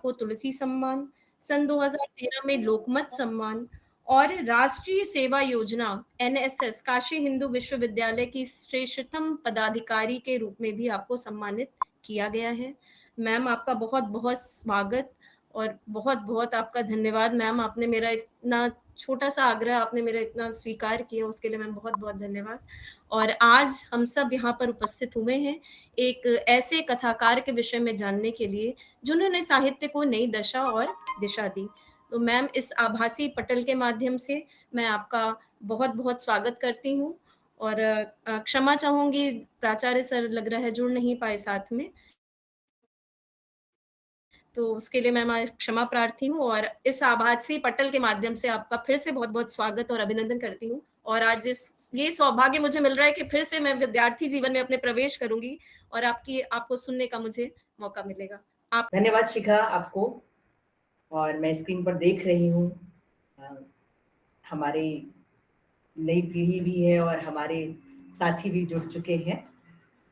को तुलसी सम्मान, सन 2013 में लोकमत सम्मान और राष्ट्रीय सेवा योजना एनएसएस काशी हिंदू विश्वविद्यालय की श्रेष्ठतम पदाधिकारी के रूप में भी आपको सम्मानित किया गया है। मैम आपका बहुत-बहुत स्वागत और बहुत-बहुत आपका धन्यवाद मैम, आपने मेरा इतना छोटा-सा आग्रह आपने मेरा इतना स्वीकार किया उसके लिए मैम बहुत-बहुत धन्यवाद। और आज हम सब यहाँ पर उपस्थित हुए हैं, एक ऐसे कथाकार के विषय में जानने के लिए, जिन्होंने साहित्य को नई दशा और दिशा दी। तो मैम इस आभासी पटल के माध्यम से मैं आपका बहुत-बहुत स्वागत करती हूँ और क्षमा चाहूँगी प्राचार्य सर लग रहा है जुड़ नहीं पाए साथ में। तो उसके लिए मैं क्षमा प्रार्थी हूँ और इस आभासी पटल के माध्यम से आपका फिर से बहुत-बहुत स्वागत और अभिनंदन करती हूँ। और आज ये सौभाग्य मुझे मिल रहा है कि फिर से मैं विद्यार्थी जीवन में अपने प्रवेश करूँगी और आपको सुनने का मुझे मौका मिलेगा। आप धन्यवाद शिखा आपको। और मैं स्क्रीन पर देख रही हूँ अ, हमारी नई पीढ़ी भी है और हमारे साथी भी जुड़ चुके हैं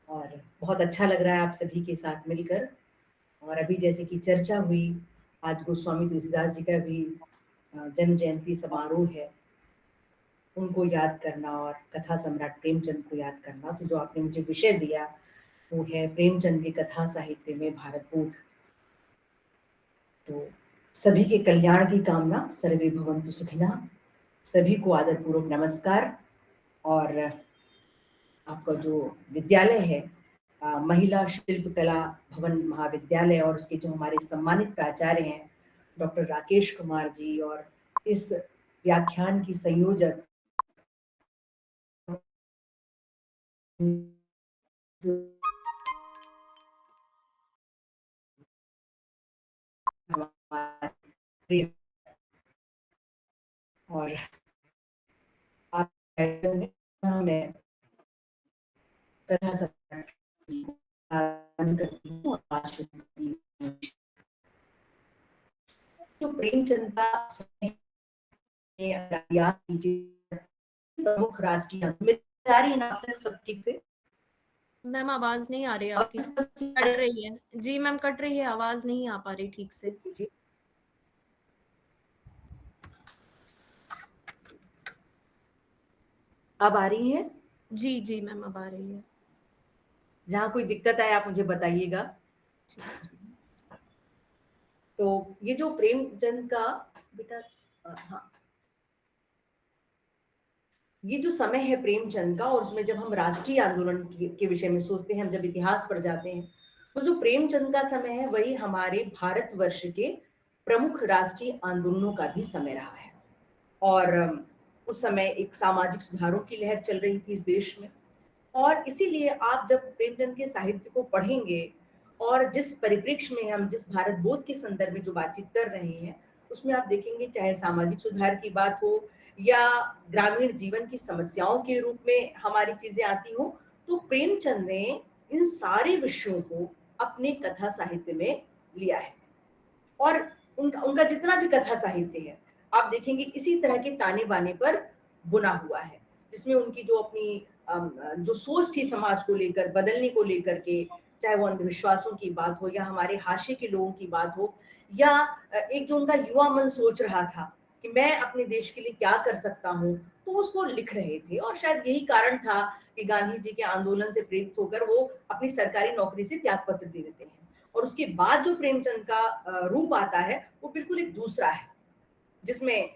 और बहुत अच्छा लग रहा है आप सभी के साथ मिलकर। और अभी जैसे कि चर्चा हुई, आज गोस्वामी तुलसीदास जी का भी जन्म जयंती समारोह है। उनको याद करना और कथा सम्राट प्रेमचंद को याद करना, तो जो आपने मुझे विषय दिया वो है प्रेमचंद की कथा साहित्य में भारत बोध। तो सभी के कल्याण की कामना, सर्वे भवन्तु सुखिनः। सभी को आदरपूर्वक नमस्कार। और आपका जो विद्यालय है महिला शिल्पकला भवन महाविद्यालय, और उसके जो हमारे सम्मानित प्राचार्य हैं डॉक्टर राकेश कुमार जी, और इस व्याख्यान की संयोजक और आप मैं कथा करती हूँ और बात शुरू करती हूँ। जो प्रेमचंद का समय याद कीजिए, प्रमुख राष्ट्रीय सब ठीक से। मैम आवाज़ नहीं आ रही है आपकी, कट रही है। जी मैम कट रही है, आवाज़ नहीं आ पा रही ठीक से। अब आ रही है? जी, जी मैम अब आ रही है। जहाँ कोई दिक्कत आए आप मुझे बताइएगा। तो ये जो प्रेमचंद का बेटा हाँ, ये जो समय है प्रेमचंद का, और उसमें जब हम राष्ट्रीय आंदोलन के विषय में सोचते हैं, हम जब इतिहास पर जाते हैं, तो जो प्रेमचंद का समय है वही हमारे भारतवर्ष के प्रमुख राष्ट्रीय आंदोलनों का भी समय रहा है। और उस समय एक सामाजिक सुधारों की लहर चल रही थी इस देश में। और इसीलिए आप जब प्रेमचंद के साहित्य को पढ़ेंगे और जिस परिप्रेक्ष्य में हम जिस भारत बोध के संदर्भ में जो बातचीत कर रहे हैं, उसमें आप देखेंगे चाहे सामाजिक सुधार की बात हो या ग्रामीण जीवन की समस्याओं के रूप में हमारी चीजें आती हो, तो प्रेमचंद ने इन सारे विषयों को अपने कथा साहित्य में लिया है। और उनका उनका जितना भी कथा साहित्य है, आप देखेंगे इसी तरह के ताने बाने पर बुना हुआ है, जिसमें उनकी जो अपनी जो सोच थी समाज को लेकर, बदलने को लेकर के, चाहे वो अंधविश्वासों की बात हो या हमारे हाशिए के लोगों की बात हो, या एक जो उनका युवा मन सोच रहा था कि मैं अपने देश के लिए क्या कर सकता हूँ, तो उसको लिख रहे थे। और शायद यही कारण था कि गांधी जी के आंदोलन से प्रेरित होकर वो अपनी सरकारी नौकरी से त्यागपत्र दे देते हैं। और उसके बाद जो प्रेमचंद का रूप आता है वो बिल्कुल एक दूसरा है, जिसमें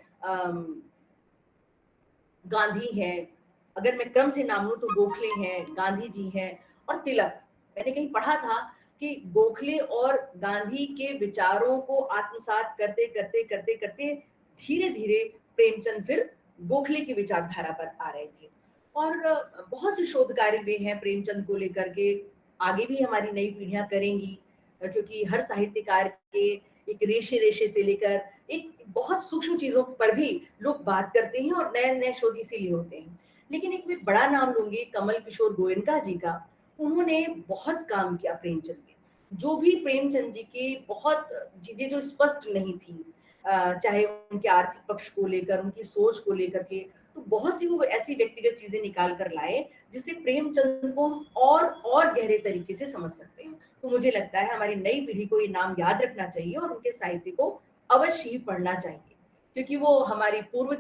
गांधी है, अगर मैं क्रम से नाम लूं तो गोखले हैं, गांधी जी हैं और तिलक। मैंने कहीं पढ़ा था कि गोखले और गांधी के विचारों को आत्मसात करते करते करते करते धीरे धीरे प्रेमचंद फिर गोखले की विचारधारा पर आ रहे थे। और बहुत से शोध कार्य हुए हैं प्रेमचंद को लेकर के, आगे भी हमारी नई पीढ़ियां करेंगी, क्योंकि हर साहित्यकार के एक रेशे रेशे से लेकर एक बहुत सूक्ष्म चीजों पर भी लोग बात करते हैं और नए नए शोध इसीलिए होते हैं। लेकिन एक मैं बड़ा नाम लूंगी कमल किशोर गोयनका जी का। उन्होंने बहुत काम किया प्रेमचंद में, जो भी प्रेमचंद जी की बहुत चीजें जो स्पष्ट नहीं थी, चाहे उनके आर्थिक पक्ष को लेकर, उनकी सोच को लेकर के, तो बहुत सी वो ऐसी व्यक्तिगत चीजें निकाल कर लाए जिससे प्रेमचंद को हम और गहरे तरीके से समझ सकते हैं। तो मुझे लगता है हमारी नई पीढ़ी को ये नाम याद रखना चाहिए और उनके साहित्य को अवश्य ही पढ़ना चाहिए, क्योंकि वो हमारी पूर्व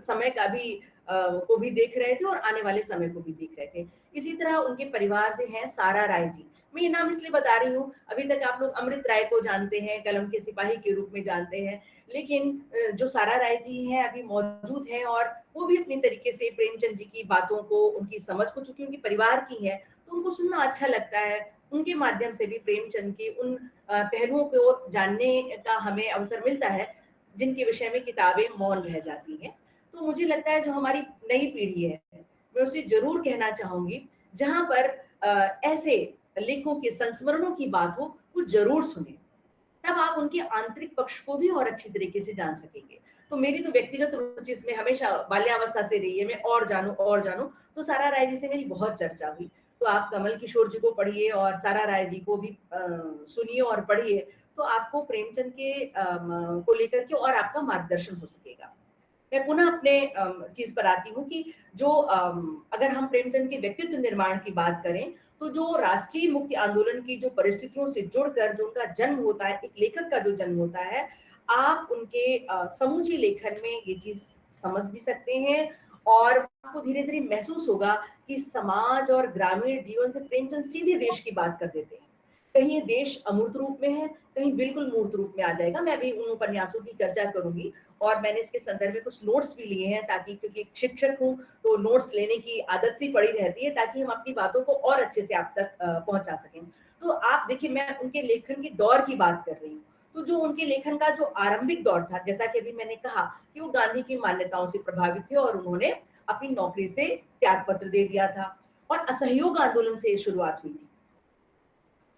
समय का भी को भी देख रहे थे और आने वाले समय को भी देख रहे थे। इसी तरह उनके परिवार से हैं सारा राय जी। मैं ये नाम इसलिए बता रही हूँ, अभी तक आप लोग अमृत राय को जानते हैं, कलम के सिपाही के रूप में जानते हैं, लेकिन जो सारा राय जी हैं अभी मौजूद हैं और वो भी अपनी तरीके से प्रेमचंद जी की बातों को, उनकी समझ को, चूँकि उनके परिवार की है, तो उनको सुनना अच्छा लगता है। उनके माध्यम से भी प्रेमचंद के उन पहलुओं को जानने का हमें अवसर मिलता है, जिनके विषय में किताबें मौन रह जाती हैं। तो मुझे लगता है जो हमारी नई पीढ़ी है, मैं उसे ज़रूर कहना चाहूँगी, जहाँ पर ऐसे लेखों के संस्मरणों की बात हो, वो ज़रूर सुनें। तब आप उनके आंतरिक पक्ष को भी और अच्छी तरीके से जान सकेंगे। तो मेरी तो व्यक्तिगत रुचि इसमें हमेशा बाल्यावस्था से रही है, मैं और जानूँ, तो सारा राय जी से मेरी बहुत चर्चा हुई। तो आप कमल किशोर जी को पढ़िए और सारा राय जी को भी सुनिए और पढ़िए, तो आपको प्रेमचंद के को लेकर के और आपका मार्गदर्शन हो सकेगा। मैं पुनः अपने चीज़ पर आती हूँ कि जो अगर हम प्रेमचंद के व्यक्तित्व निर्माण की बात करें, तो जो राष्ट्रीय मुक्ति आंदोलन की जो परिस्थितियों से जुड़कर जो उनका जन्म होता है, एक लेखक का जो जन्म होता है, आप उनके समूचे लेखन में ये चीज़ समझ भी सकते हैं और आपको धीरे-धीरे महसूस होगा कि समाज और ग्रामीण जीवन से प्रेमचंद सीधे देश की बात कर देते हैं। कहीं ये देश अमूर्त रूप में है, कहीं बिल्कुल मूर्त रूप में आ जाएगा। मैं भी उन उपन्यासों की चर्चा करूँगी और मैंने इसके संदर्भ में कुछ नोट्स भी लिए हैं, ताकि, क्योंकि एक शिक्षक हूँ, तो नोट्स लेने की आदत सी पड़ी रहती है, ताकि हम अपनी बातों को और अच्छे से आप तक पहुँचा सकें। तो आप देखिए, मैं उनके लेखन के दौर की बात कर रही हूँ। तो जो उनके लेखन का जो आरंभिक दौर था, जैसा कि अभी मैंने कहा कि वो गांधी की मान्यताओं से प्रभावित थे और उन्होंने अपनी नौकरी से त्यागपत्र दे दिया था और असहयोग आंदोलन से शुरुआत हुई थी।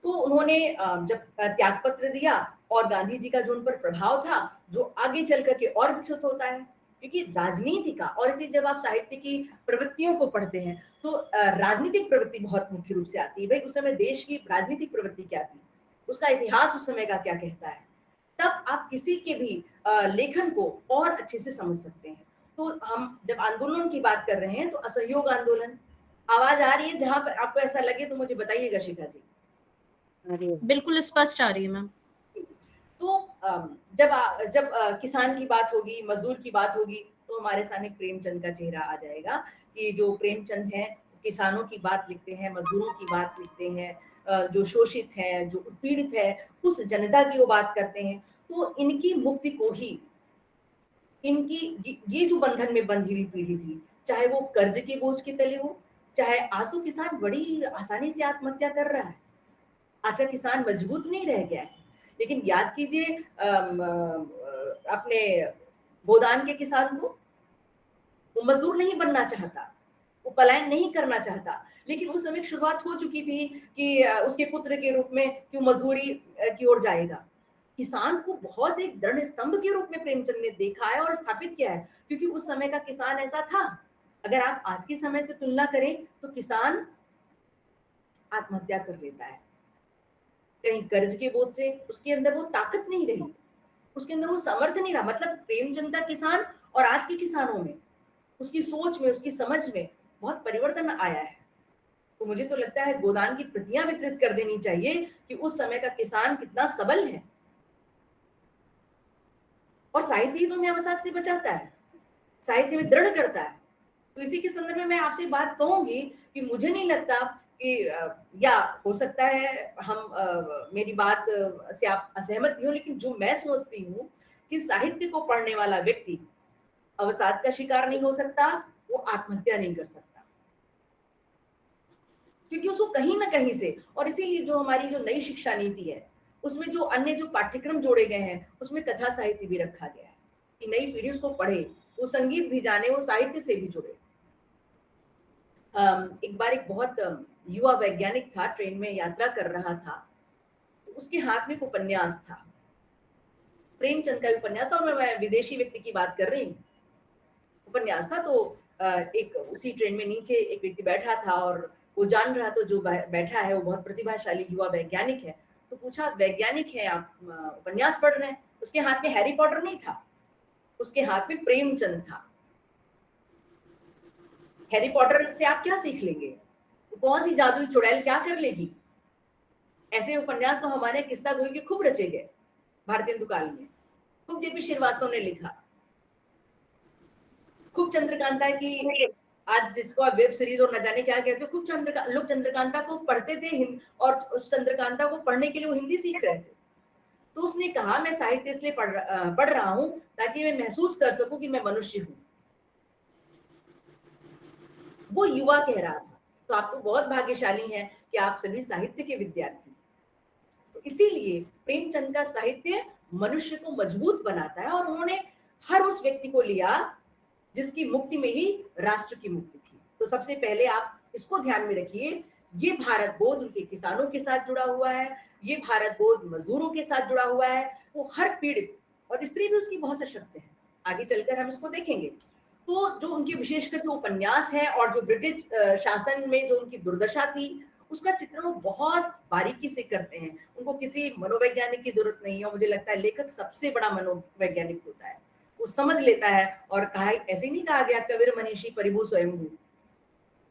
तो उन्होंने जब त्यागपत्र दिया और गांधी जी का जो उन पर प्रभाव था, जो आगे चल कर के और विकसित होता है, क्योंकि राजनीति का, और इसी जब आप साहित्य की प्रवृत्तियों को पढ़ते हैं, तो राजनीतिक प्रवृत्ति बहुत मुख्य रूप से आती है। भाई, उस समय देश की राजनीतिक प्रवृत्ति क्या थी? उसका इतिहास उस समय का क्या कहता है? तब आप किसी के भी लेखन को और अच्छे से समझ सकते हैं। तो हम जब आंदोलन की बात कर रहे हैं, तो असहयोग आंदोलन, आवाज़ आ रही है जहाँ पर आपको ऐसा लगे तो मुझे बताइएगा शिखा जी। अरे बिल्कुल स्पष्ट आ रही है मैम। तो जब किसान की बात होगी, मज़दूर की बात होगी, तो हमारे सामने प्रेमचंद का चेहरा आ जाएगा कि जो प्रेमचंद हैं, किसानों की बात लिखते हैं, मज़दूरों की बात लिखते हैं, जो शोषित है, जो उत्पीड़ित है, उस जनता की वो बात करते हैं। तो इनकी मुक्ति को ही, इनकी ये जो बंधन में बंधी हुई पीढ़ी थी, चाहे वो कर्ज के बोझ के तले हो, चाहे आंसू किसान बड़ी आसानी से आत्महत्या कर रहा है। अच्छा, किसान मजबूत नहीं रह गया है, लेकिन याद कीजिए अपने गोदान के किसान को, वो मजदूर नहीं बनना चाहता, वो पलायन नहीं करना चाहता, लेकिन उस समय एक शुरुआत हो चुकी थी कि उसके पुत्र के रूप में क्यों मजदूरी की ओर जाएगा। किसान को बहुत एक दृढ़ स्तंभ के रूप में प्रेमचंद ने देखा है और स्थापित किया है, क्योंकि उस समय का किसान ऐसा था। अगर आप आज के समय से तुलना करें, तो किसान आत्महत्या कर लेता है। कहीं कर्ज के बोझ से उसके अंदर वो ताकत नहीं रही, उसके अंदर वो सामर्थ्य नहीं रहा। मतलब प्रेमचंद का किसान और आज के किसानों में, उसकी सोच में, उसकी समझ में बहुत परिवर्तन आया है। तो मुझे तो लगता है गोदान की प्रतियां वितरित कर देनी चाहिए कि उस समय का किसान कितना सबल है और साहित्य ही तो हमें अवसाद से बचाता है, साहित्य में दृढ़ करता है। तो इसी के संदर्भ में मैं आपसे बात कहूँगी कि मुझे नहीं लगता कि या हो सकता है मेरी बात से आप असहमत भी हो, लेकिन जो मैं सोचती हूँ कि साहित्य को पढ़ने वाला व्यक्ति अवसाद का शिकार नहीं हो सकता, वो आत्महत्या नहीं कर सकता। क्योंकि उसको कहीं न कहीं से, और इसीलिए जो हमारी जो नई शिक्षा नीति है, उसमें जो अन्य जो पाठ्यक्रम जोड़े गए हैं, उसमें कथा साहित्य भी रखा गया है कि नई पीढ़ी उसको पढ़े, वो संगीत भी जाने, वो साहित्य से भी जुड़े। एक बार एक बहुत युवा वैज्ञानिक था, ट्रेन में यात्रा कर रहा था, तो उसके हाथ में एक उपन्यास था, प्रेमचंद का उपन्यास था और मैं विदेशी व्यक्ति की बात कर रही हूँ। उपन्यास था, तो एक उसी ट्रेन में नीचे एक व्यक्ति बैठा था और वो जान रहा था जो बैठा है वो बहुत प्रतिभाशाली युवा वैज्ञानिक है। तो पूछा, वैज्ञानिक है आप, उपन्यास पढ़ रहे हैं? उसके हाथ में हैरी पॉटर नहीं था, उसके हाथ में प्रेमचंद था। हैरी पॉटर से आप क्या सीख लेंगे? कौन सी जादुई चुड़ैल क्या कर लेगी? ऐसे उपन्यास तो हमारे किस्सा गोई के खूब रचे गए भारतेंदु काल में, खूब जेपी श्रीवास्तव ने लिखा, खूब चंद्रकांता की, आज जिसको आप वेब सीरीज और न जाने क्या कहते हो, खूब लोग चंद्रकांता को पढ़ते थे और उस चंद्रकांता को पढ़ने के लिए वो हिंदी सीख रहे थे। तो उसने कहा मैं साहित्य इसलिए पढ़ रहा हूं ताकि मैं महसूस कर सकूं कि मैं मनुष्य हूं। वो युवा कह रहा था। तो आप तो बहुत भाग्यशाली हैं कि आप सभी साहित्य के विद्यार्थी। तो इसीलिए प्रेमचंद का साहित्य मनुष्य को मजबूत बनाता है और उन्होंने हर उस व्यक्ति को लिया जिसकी मुक्ति में ही राष्ट्र की मुक्ति थी। तो सबसे पहले आप इसको ध्यान में रखिए, ये भारत बोध उनके किसानों के साथ जुड़ा हुआ है, ये भारत बोध मजदूरों के साथ जुड़ा हुआ है, वो हर पीड़ित, और स्त्री भी उसकी बहुत सशक्त है। आगे चलकर हम इसको देखेंगे। तो जो उनके विशेषकर जो उपन्यास है और जो ब्रिटिश शासन में जो उनकी दुर्दशा थी, उसका चित्रण वो बहुत बारीकी से करते हैं। उनको किसी मनोवैज्ञानिक की जरूरत नहीं है, और मुझे लगता है लेखक सबसे बड़ा मनोवैज्ञानिक होता है। वो समझ लेता है, और कहा ऐसे नहीं कहा गया कबीर मनीषी परिभू स्वयंभू,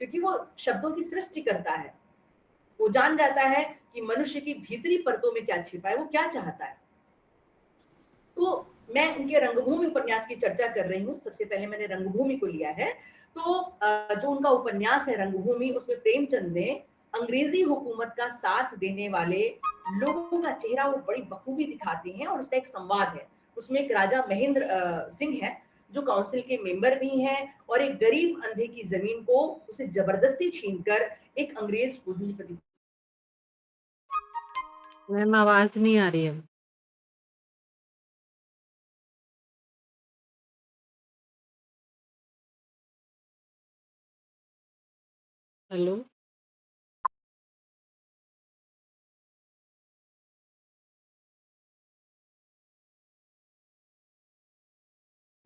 क्योंकि वो शब्दों की सृष्टि करता है। वो जान जाता है कि मनुष्य की भीतरी परतों में क्या छिपा है, वो क्या चाहता है। तो मैं उनके रंगभूमि उपन्यास की चर्चा कर रही हूँ। सबसे पहले मैंने रंगभूमि को लिया है। तो जो उनका उपन्यास है रंगभूमि, उसमें प्रेमचंद ने अंग्रेजी हुकूमत का साथ देने वाले लोगों का चेहरा वो बड़ी बखूबी दिखाते हैं, और उसका एक संवाद है। उसमें एक राजा महेंद्र सिंह है जो काउंसिल के मेंबर भी हैं, और एक गरीब अंधे की जमीन को उसे जबरदस्ती छीनकर एक अंग्रेज पूंजीपति। मैम आवाज नहीं आ रही है। हेलो।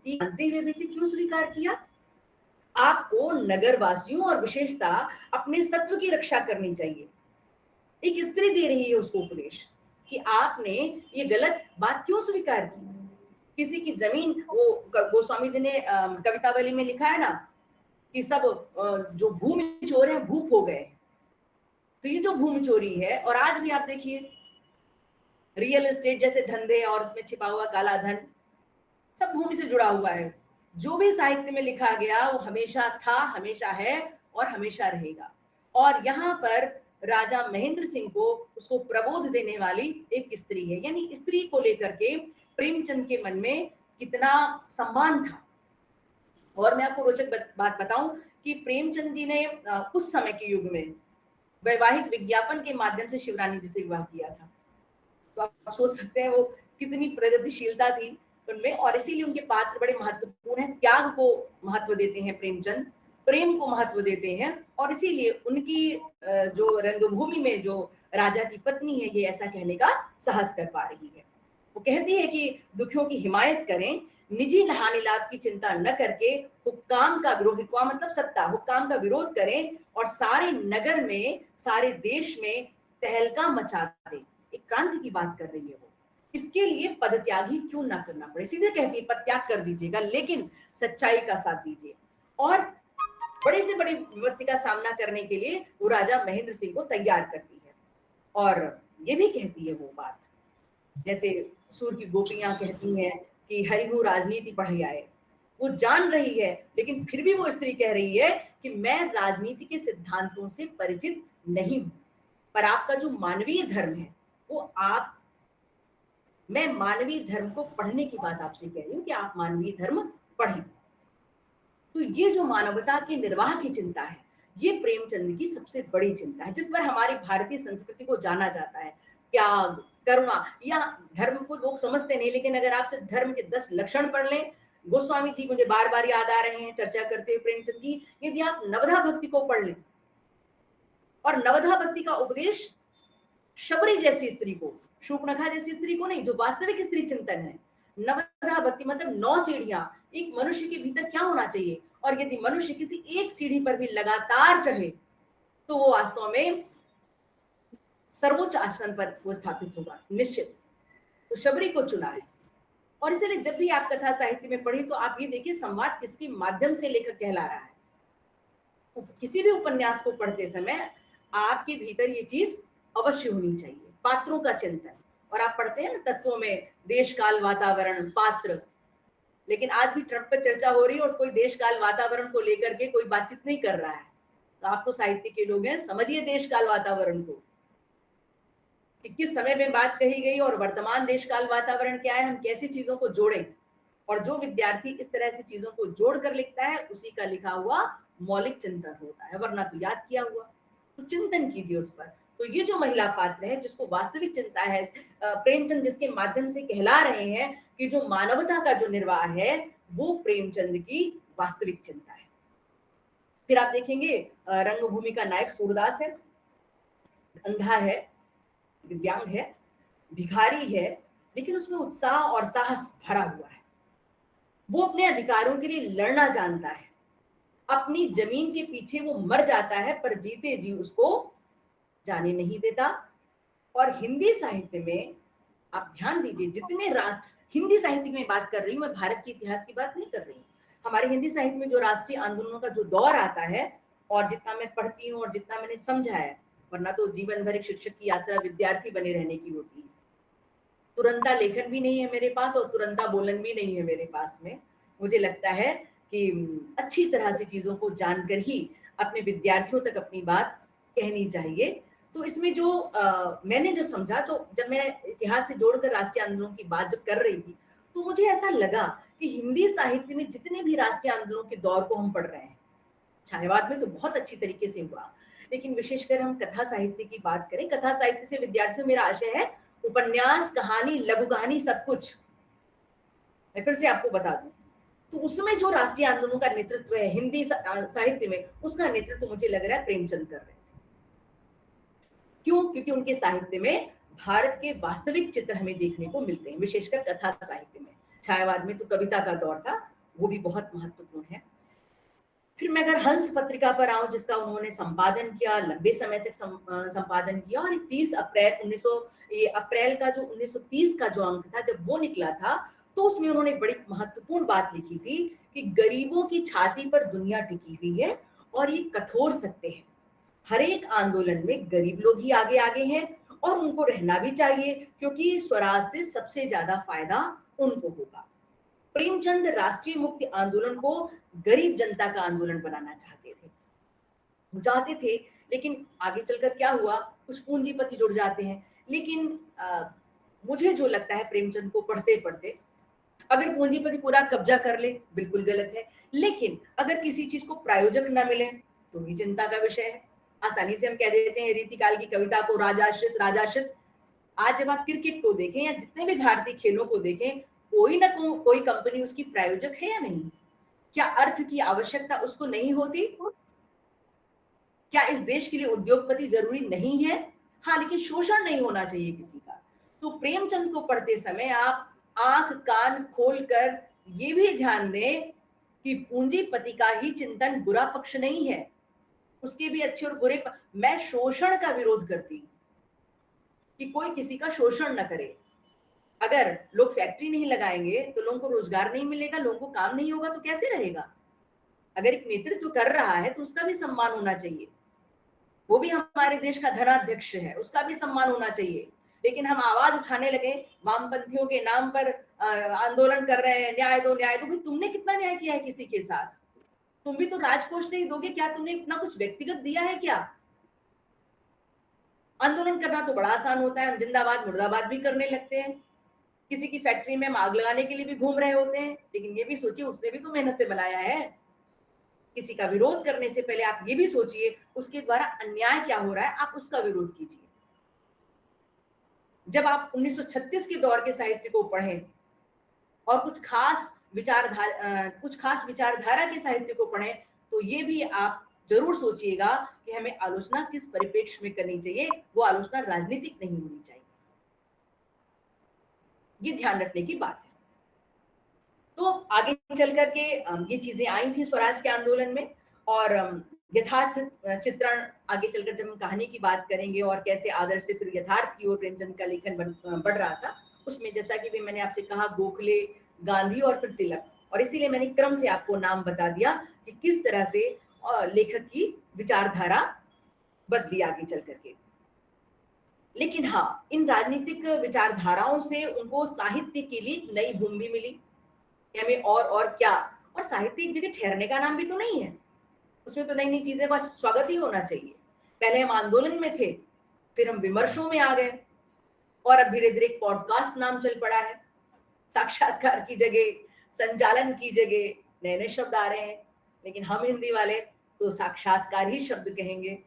जानते हुए भी इसे क्यों स्वीकार किया? आपको नगर वासियों और विशेषता अपने सत्व की रक्षा करनी चाहिए। एक स्त्री दे रही है उसको उपदेश कि आपने ये गलत बात क्यों स्वीकार की। किसी की जमीन, वो गोस्वामी जी ने कवितावली में लिखा है ना कि सब जो भूमि चोर है भूप हो गए। तो ये जो भूमि चोरी है, और आज भी आप देखिए रियल एस्टेट जैसे धंधे और उसमें छिपा हुआ काला धन सब भूमि से जुड़ा हुआ है। जो भी साहित्य में लिखा गया वो हमेशा था, हमेशा है और हमेशा रहेगा। और यहाँ पर राजा महेंद्र सिंह को उसको प्रबोध देने वाली एक स्त्री है, यानी स्त्री को लेकर के प्रेमचंद के मन में कितना सम्मान था। और मैं आपको रोचक बात बताऊं कि प्रेमचंद जी ने उस समय के युग में वैवाहिक विज्ञापन के माध्यम से शिवरानी जी से विवाह किया था। तो आप सोच सकते हैं वो कितनी प्रगतिशीलता थी उनमें, और इसीलिए उनके पात्र बड़े महत्वपूर्ण हैं। त्याग को महत्व देते हैं प्रेमचंद, प्रेम को महत्व देते हैं, और इसीलिए उनकी जो रंगभूमि में जो राजा की पत्नी है ये ऐसा कहने का साहस कर पा रही है। वो कहती है कि दुखियों की हिमायत करें, निजी हानि लाभ की चिंता न करके हुक्काम का विरोध, हुक्काम मतलब सत्ता, हुक्काम का विरोध करें और सारे नगर में, सारे देश में तहलका मचा दें। एक क्रांति की बात कर रही है वो। इसके लिए पदत्याग ही क्यों ना करना पड़े, सीधे कहती है पदत्याग कर दीजिएगा लेकिन सच्चाई का साथ दीजिए। और बड़े से बड़ी विपत्ति का सामना करने के लिए वो राजा महेंद्र सिंह को तैयार करती है। और ये भी कहती है वो बात, जैसे सूर की गोपियां कहती हैं कि हरिहु राजनीति पढ़ आए। वो जान रही है लेकिन फिर भी वो स्त्री कह रही है कि मैं राजनीति के सिद्धांतों से परिचित नहीं हूं, पर आपका जो मानवीय धर्म है वो आप, मैं मानवीय धर्म को पढ़ने की बात आपसे कह रही हूँ कि आप मानवीय धर्म पढ़ें। तो ये जो मानवता के निर्वाह की चिंता है, ये प्रेमचंद की सबसे बड़ी चिंता है, जिस पर हमारी भारतीय संस्कृति को जाना जाता है। त्याग, करुणा, या धर्म को लोग समझते नहीं, लेकिन अगर आपसे धर्म के 10 लक्षण पढ़ लें, गोस्वामी जी मुझे बार बार याद आ रहे हैं चर्चा करते हुए प्रेमचंद की। यदि आप नवधा भक्ति को पढ़ लें, और नवधा भक्ति का उपदेश शबरी जैसी स्त्री को, शूर्पणखा जैसी स्त्री को नहीं, जो वास्तविक स्त्री चिंतन है। नवधा भक्ति मतलब 9 सीढ़ियां एक मनुष्य के भीतर क्या होना चाहिए, और यदि मनुष्य किसी एक सीढ़ी पर भी लगातार चढ़े तो वो वास्तव में सर्वोच्च आसन पर वो स्थापित होगा निश्चित। तो शबरी को चुना है। और इसलिए जब भी आप कथा साहित्य में पढ़ी तो आप ये देखिए संवाद किसके माध्यम से लेखक कहला रहा है। किसी भी उपन्यास को पढ़ते समय आपके भीतर ये चीज अवश्य होनी चाहिए। पात्रों का चिंतन, और आप पढ़ते हैं ना तत्वों में, देश काल वातावरण पात्र, लेकिन आज भी ट्रंप पे चर्चा हो रही है और कोई देश काल वातावरण को लेकर के कोई बातचीत नहीं कर रहा है। तो आप तो साहित्य के लोग हैं, समझिए देश काल वातावरण को कि किस समय में बात कही गई और वर्तमान देश काल वातावरण क्या है, हम कैसी चीजों को जोड़ें। और जो विद्यार्थी इस तरह से चीजों को जोड़ कर लिखता है उसी का लिखा हुआ मौलिक चिंतन होता है, वरना तो याद किया हुआ। तो चिंतन कीजिए उस पर। तो ये जो महिला पात्र है जिसको वास्तविक चिंता है, प्रेमचंद जिसके माध्यम से कहला रहे हैं कि जो मानवता का जो निर्वाह है वो प्रेमचंद की वास्तविक चिंता है। फिर आप देखेंगे रंगभूमि का नायक सूरदास है, अंधा है, दिव्यांग है, भिखारी है, लेकिन उसमें उत्साह और साहस भरा हुआ है। वो अपने अधिकारों के लिए लड़ना जानता है, अपनी जमीन के पीछे वो मर जाता है पर जीते जी उसको जाने नहीं देता। और हिंदी साहित्य में आप ध्यान दीजिए, जितने हिंदी साहित्य में बात कर रही हूँ मैं, भारत के इतिहास की बात नहीं कर रही हूँ। हमारे हिंदी साहित्य में जो राष्ट्रीय आंदोलनों का जो दौर आता है, और जितना मैं पढ़ती हूँ और जितना मैंने समझा है, वरना तो जीवन भर एक शिक्षक की यात्रा विद्यार्थी बने रहने की होती है। तुरंता लेखन भी नहीं है मेरे पास और तुरंता बोलन भी नहीं है मेरे पास में। मुझे लगता है कि अच्छी तरह से चीजों को जानकर ही अपने विद्यार्थियों तक अपनी बात कहनी चाहिए। तो इसमें जो मैंने जो समझा, जो जब मैं इतिहास से जोड़कर राष्ट्रीय आंदोलन की बात जब कर रही थी, तो मुझे ऐसा लगा कि हिंदी साहित्य में जितने भी राष्ट्रीय आंदोलनों के दौर को हम पढ़ रहे हैं, छायावाद में तो बहुत अच्छी तरीके से हुआ, लेकिन विशेषकर हम कथा साहित्य की बात करें, कथा साहित्य से विद्यार्थियों मेरा आशय है उपन्यास, कहानी, लघु कहानी, सब कुछ। मैं फिर से आपको बता दूं, तो उसमें जो राष्ट्रीय आंदोलनों का नेतृत्व है हिंदी साहित्य में, उसका नेतृत्व मुझे लग रहा है प्रेमचंद कर रहे थे। क्यों? क्योंकि उनके साहित्य में भारत के वास्तविक चित्र हमें देखने को मिलते हैं, विशेषकर कथा साहित्य में। छायावाद में तो कविता का दौर था, वो भी बहुत महत्वपूर्ण है। फिर मैं अगर हंस पत्रिका पर आऊं, जिसका उन्होंने संपादन किया, लंबे समय तक संपादन किया, और 30 अप्रैल 1900, ये अप्रैल का जो 1930 का जो अंक था जब वो निकला था, तो उसमें उन्होंने बड़ी महत्वपूर्ण बात लिखी थी कि गरीबों की छाती पर दुनिया टिकी हुई है और ये कठोर सत्य है। हर एक आंदोलन में गरीब लोग ही आगे आगे हैं और उनको रहना भी चाहिए, क्योंकि स्वराज से सबसे ज्यादा फायदा उनको होगा। प्रेमचंद राष्ट्रीय मुक्ति आंदोलन को गरीब जनता का आंदोलन बनाना चाहते थे, वो चाहते थे, लेकिन आगे चलकर क्या हुआ, कुछ पूंजीपति जुड़ जाते हैं। लेकिन मुझे जो लगता है प्रेमचंद को पढ़ते पढ़ते, अगर पूंजीपति पूरा कब्जा कर ले बिल्कुल गलत है, लेकिन अगर किसी चीज को प्रायोजक न मिले तो भी चिंता का विषय है। आसानी से हम कह देते हैं रीतिकाल की कविता को राजाश्रित राजाश्रित। आज जब आप क्रिकेट को देखें या जितने भी भारतीय खेलों को देखें, कोई ना कोई कंपनी उसकी प्रायोजक है या नहीं? क्या अर्थ की आवश्यकता उसको नहीं होती? क्या इस देश के लिए उद्योगपति जरूरी नहीं है? हाँ, लेकिन शोषण नहीं होना चाहिए किसी का। तो प्रेमचंद को पढ़ते समय आप आंख कान खोलकर ये भी ध्यान दें कि पूंजीपति का ही चिंतन बुरा पक्ष नहीं है, उसके भी अच्छे और बुरे मैं शोषण का विरोध करती हूं कि कोई किसी का शोषण न करे। अगर लोग फैक्ट्री नहीं लगाएंगे तो लोगों को रोजगार नहीं मिलेगा, लोगों को काम नहीं होगा, तो कैसे रहेगा? अगर एक नेतृत्व कर रहा है तो उसका भी सम्मान होना चाहिए, वो भी हमारे देश का धनाध्यक्ष है, उसका भी सम्मान होना चाहिए। लेकिन हम आवाज उठाने लगे, वामपंथियों के नाम पर आंदोलन कर रहे हैं, न्याय दो न्याय दो। भाई तुमने कितना न्याय किया है किसी के साथ? तुम भी तो राजकोष से ही दोगे, क्या तुमने इतना कुछ व्यक्तिगत दिया है क्या? आंदोलन करना तो बड़ा आसान होता है, हम जिंदाबाद मुर्दाबाद भी करने लगते हैं। किसी की फैक्ट्री में हम आग लगाने के लिए भी घूम रहे होते हैं, लेकिन ये भी सोचिए उसने भी तो मेहनत से बनाया है। किसी का विरोध करने से पहले आप ये भी सोचिए उसके द्वारा अन्याय क्या हो रहा है, आप उसका विरोध कीजिए। जब आप 1936 के दौर के साहित्य को पढ़ें और कुछ खास विचारधारा के साहित्य को पढ़ें, तो ये भी आप जरूर सोचिएगा कि हमें आलोचना किस परिप्रेक्ष्य में करनी चाहिए, वो आलोचना राजनीतिक नहीं होनी चाहिए। ये ध्यान रखने की बात है। तो आगे चल करके ये चीजें आई थी स्वराज के आंदोलन में, और यथार्थ चित्रण आगे चलकर जब हम कहानी की बात करेंगे और कैसे आदर्श से फिर यथार्थ की ओर प्रेमचंद का लेखन बढ़ रहा था, उसमें जैसा कि भी मैंने आपसे कहा, गोखले, गांधी और फिर तिलक, और इसीलिए मैंने क्रम से आपको नाम बता दिया कि किस तरह से लेखक की विचारधारा बदली आगे चल करके। लेकिन हाँ, इन राजनीतिक विचारधाराओं से उनको साहित्य के लिए एक नई भूमि भी मिली कि हमें और क्या, और साहित्य एक जगह ठहरने का नाम भी तो नहीं है। उसमें तो नई-नई चीज़ें का स्वागत ही होना चाहिए। पहले हम आंदोलन में थे, फिर हम विमर्शों में आ गए और अब धीरे-धीरे एक पॉडकास्ट नाम चल पड़ा है। साक्षात्कार की जगह, संचालन की जगह नए-नए शब्द आ रहे हैं, लेकिन हम हिंदी वाले तो साक्षात्कार ही शब्द कहेंगे,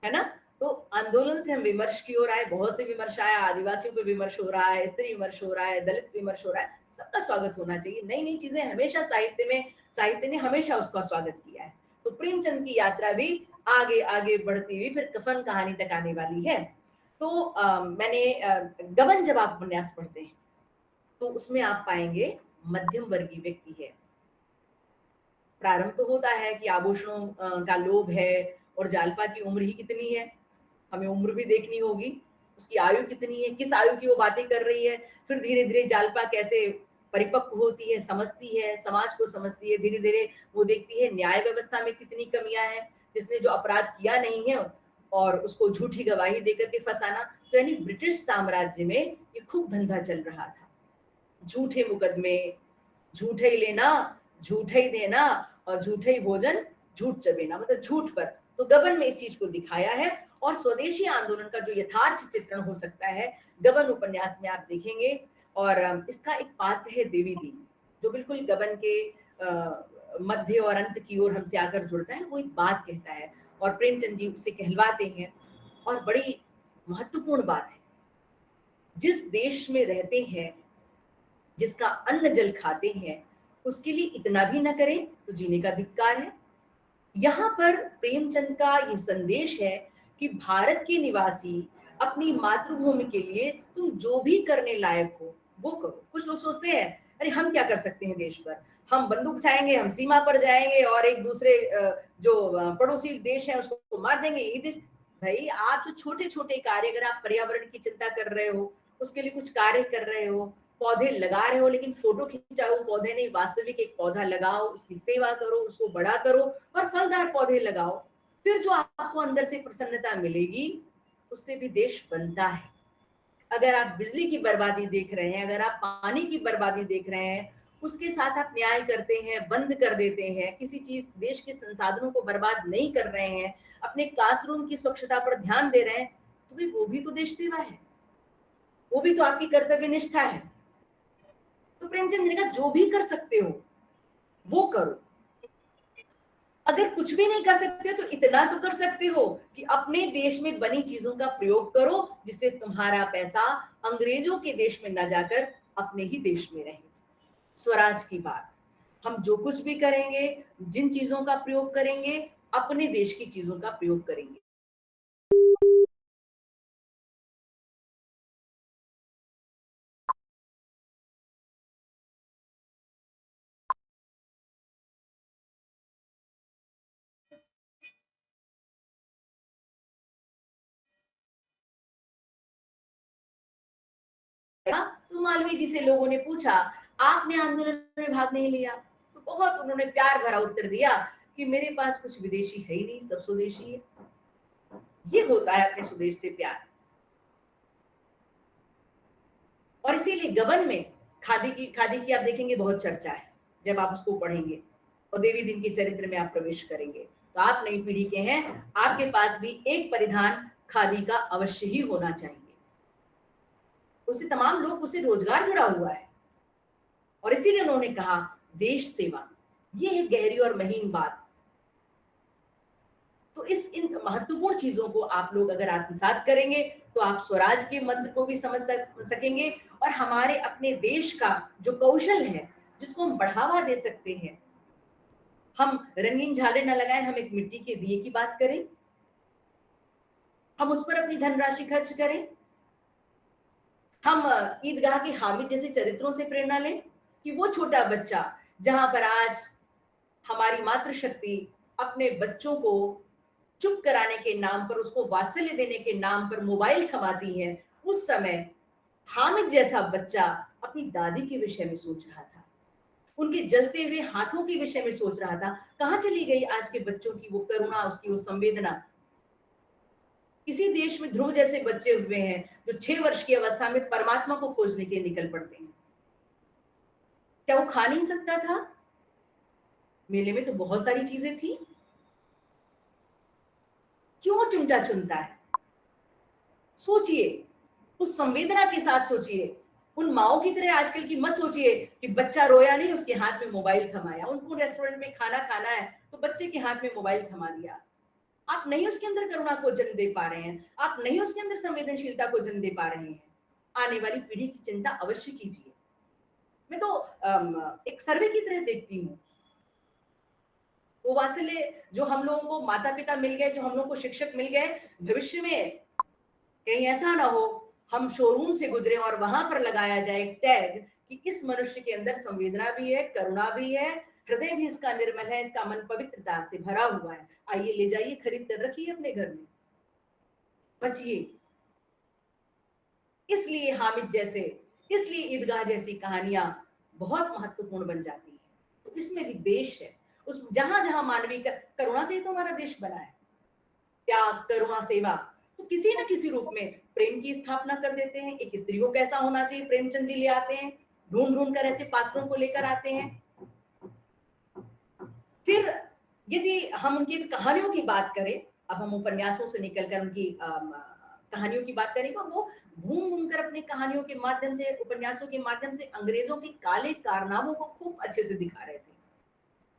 है ना? तो आंदोलन से हम विमर्श की ओर आए, बहुत से विमर्श आया, आदिवासियों पे विमर्श हो रहा है, स्त्री विमर्श हो रहा है, दलित विमर्श हो रहा है, सबका स्वागत होना चाहिए। नई-नई चीज़ें हमेशा साहित्य ने हमेशा उसका स्वागत किया है। तो प्रेमचंद की यात्रा भी आगे-आगे बढ़ती हुई फिर कफन कहानी तक आने वाली है। तो गबन जब आप उपन्यास पढ़ते हैं, तो उसमें आप पाएँगे मध्यम वर्गीय व्यक्ति है। प्रारंभ तो होता है कि आभूषणों का लोभ है और जालपा की उम्र ही कितनी है, हमें उम्र भी देखनी होगी, उसकी आयु कितनी है, किस आयु की वो बातें कर रही है, फिर धीरे-धीरे जालपा कैसे परिपक्व होती है, समझती है, समाज को समझती है, धीरे-धीरे वो देखती है न्याय व्यवस्था में कितनी कमियाँ हैं, जिसने जो अपराध किया नहीं है और उसको झूठी गवाही देकर के फँसाना। तो यानी ब्रिटिश साम्राज्य में ये खूब धंधा चल रहा था। झूठे मुकदमे, झूठे ही लेना, झूठे ही देना और झूठे ही भोजन, झूठ चबेना, मतलब झूठ पर। तो गबन में इस चीज को दिखाया है और स्वदेशी आंदोलन का जो यथार्थ चित्रण हो सकता है, गबन उपन्यास में आप देखेंगे। और इसका एक पात्र है देवी दीन, जो बिल्कुल गबन के मध्य और अंत की ओर हमसे आकर जुड़ता है। वो एक बात कहता है और प्रेमचंद जी उसे कहलवाते हैं, और बड़ी महत्वपूर्ण बात है, जिस देश में रहते हैं, जिसका अन्न जल खाते हैं, उसके लिए इतना भी न करें तो जीने का धिक्कार है। यहाँ पर प्रेमचंद का ये संदेश है कि भारत के निवासी अपनी मातृभूमि के लिए तुम जो भी करने लायक हो वो करो। कुछ लोग सोचते हैं अरे हम क्या कर सकते हैं देश पर, हम बंदूक उठाएंगे, हम सीमा पर जाएंगे और एक दूसरे पड़ोसी देश है उसको मार देंगे, यही देश। भाई आप जो छोटे छोटे कार्य, अगर आप पर्यावरण की चिंता कर रहे हो, उसके लिए कुछ कार्य कर रहे हो, पौधे लगा रहे हो, लेकिन फोटो खिंचाओ पौधे नहीं, वास्तविक एक पौधा लगाओ, उसकी सेवा करो, उसको बड़ा करो और फलदार पौधे लगाओ, फिर जो आपको अंदर से प्रसन्नता मिलेगी, उससे भी देश बनता है। अगर आप बिजली की बर्बादी देख रहे हैं, अगर आप पानी की बर्बादी देख रहे हैं, उसके साथ आप न्याय करते हैं, बंद कर देते हैं, किसी चीज देश के संसाधनों को बर्बाद नहीं कर रहे हैं, अपने क्लासरूम की स्वच्छता पर ध्यान दे रहे हैं, तो भी वो भी तो देश सेवा है, वो भी तो आपकी कर्तव्य निष्ठा है। तो प्रेमचंद ने कहा जो भी कर सकते हो वो करो। अगर कुछ भी नहीं कर सकते तो इतना तो कर सकते हो कि अपने देश में बनी चीजों का प्रयोग करो, जिससे तुम्हारा पैसा अंग्रेजों के देश में ना जाकर अपने ही देश में रहे। स्वराज की बात, हम जो कुछ भी करेंगे, जिन चीजों का प्रयोग करेंगे, अपने देश की चीजों का प्रयोग करेंगे। तो मालवीय जी से लोगों ने पूछा आपने आंदोलन में भाग नहीं लिया, तो बहुत उन्होंने प्यार भरा उत्तर दिया कि मेरे पास कुछ विदेशी है ही नहीं, सब स्वदेशी है। ये होता है अपने स्वदेश से प्यार। और इसीलिए गबन में खादी की आप देखेंगे बहुत चर्चा है जब आप उसको पढ़ेंगे और देवी दिन के चरित्र में आप प्रवेश करेंगे, तो आप नई पीढ़ी के हैं, आपके पास भी एक परिधान खादी का अवश्य ही होना चाहिए। उससे तमाम लोग, उससे रोजगार जुड़ा हुआ है और इसीलिए उन्होंने कहा देश सेवा, ये है गहरी और महीन बात। तो इन महत्वपूर्ण चीजों को आप लोग अगर आत्मसात करेंगे तो आप स्वराज के मंत्र को भी समझ सकेंगे और हमारे अपने देश का जो कौशल है, जिसको हम बढ़ावा दे सकते हैं। हम रंगीन झालर न लगाएं, हम एक मिट्टी के दिए की बात करें, हम उस पर अपनी धनराशि खर्च करें, हम ईदगाह के हामिद जैसे चरित्रों से प्रेरणा लें कि वो छोटा बच्चा जहां पर आज हमारी मातृशक्ति अपने बच्चों को चुप कराने के नाम पर, उसको वात्सल्य देने के नाम पर मोबाइल थमाती है, उस समय हामिद जैसा बच्चा अपनी दादी के विषय में सोच रहा था, उनके जलते हुए हाथों के विषय में सोच रहा था। कहाँ चली गई आज के बच्चों की वो करुणा, उसकी वो संवेदना? किसी देश में ध्रुव जैसे बच्चे हुए हैं जो 6 वर्ष की अवस्था में परमात्मा को खोजने के लिए निकल पड़ते हैं। क्या वो खा नहीं सकता था? मेले में तो बहुत सारी चीजें थी। क्यों वो चिमटा चुनता है? सोचिए, उस संवेदना के साथ सोचिए। उन माँओं की तरह आजकल की मत सोचिए कि बच्चा रोया नहीं, उसके हाथ में मोबाइल थमाया। उनको रेस्टोरेंट में खाना खाना है, तो बच्चे के हाथ में मोबाइल थमा दिया। आप नहीं उसके अंदर करुणा को जन्म दे पा रहे हैं, आप नहीं उसके अंदर संवेदनशीलता को जन्म दे पा रहे हैं। आने वाली पीढ़ी की चिंता अवश्य कीजिए। मैं तो एक सर्वे की तरह देखती हूँ। वो वात्सल्य जो हम लोगों को माता-पिता मिल गए, जो हम लोगों को शिक्षक मिल गए, भविष्य में कहीं ऐसा ना हो हम शोरूम से गुजरे और वहां पर लगाया जाए एक टैग कि इस मनुष्य के अंदर संवेदना भी है, करुणा भी है, हृदय भी इसका निर्मल है, इसका मन पवित्रता से भरा हुआ है। आइए ले जाइए, खरीद कर रखिए अपने घर में। बचिए। इसलिए हामिद जैसे, इसलिए ईदगाह जैसी कहानियां बहुत महत्वपूर्ण बन जाती है। तो इसमें भी देश है, उस जहां जहां मानवीय करुणा से ही तो हमारा देश बना है। त्याग, करुणा, सेवा, तो किसी न किसी रूप में प्रेम की स्थापना कर देते हैं। एक स्त्री को कैसा होना चाहिए प्रेमचंद जी ले आते हैं, ढूंढ ढूंढ कर ऐसे पात्रों को लेकर आते हैं। फिर यदि हम उनकी कहानियों की बात करें, अब हम उपन्यासों से निकलकर उनकी कहानियों की बात करेंगे, और वो घूम घूम कर अपनी कहानियों के माध्यम से, उपन्यासों के माध्यम से अंग्रेजों के काले कारनामों को खूब अच्छे से दिखा रहे थे।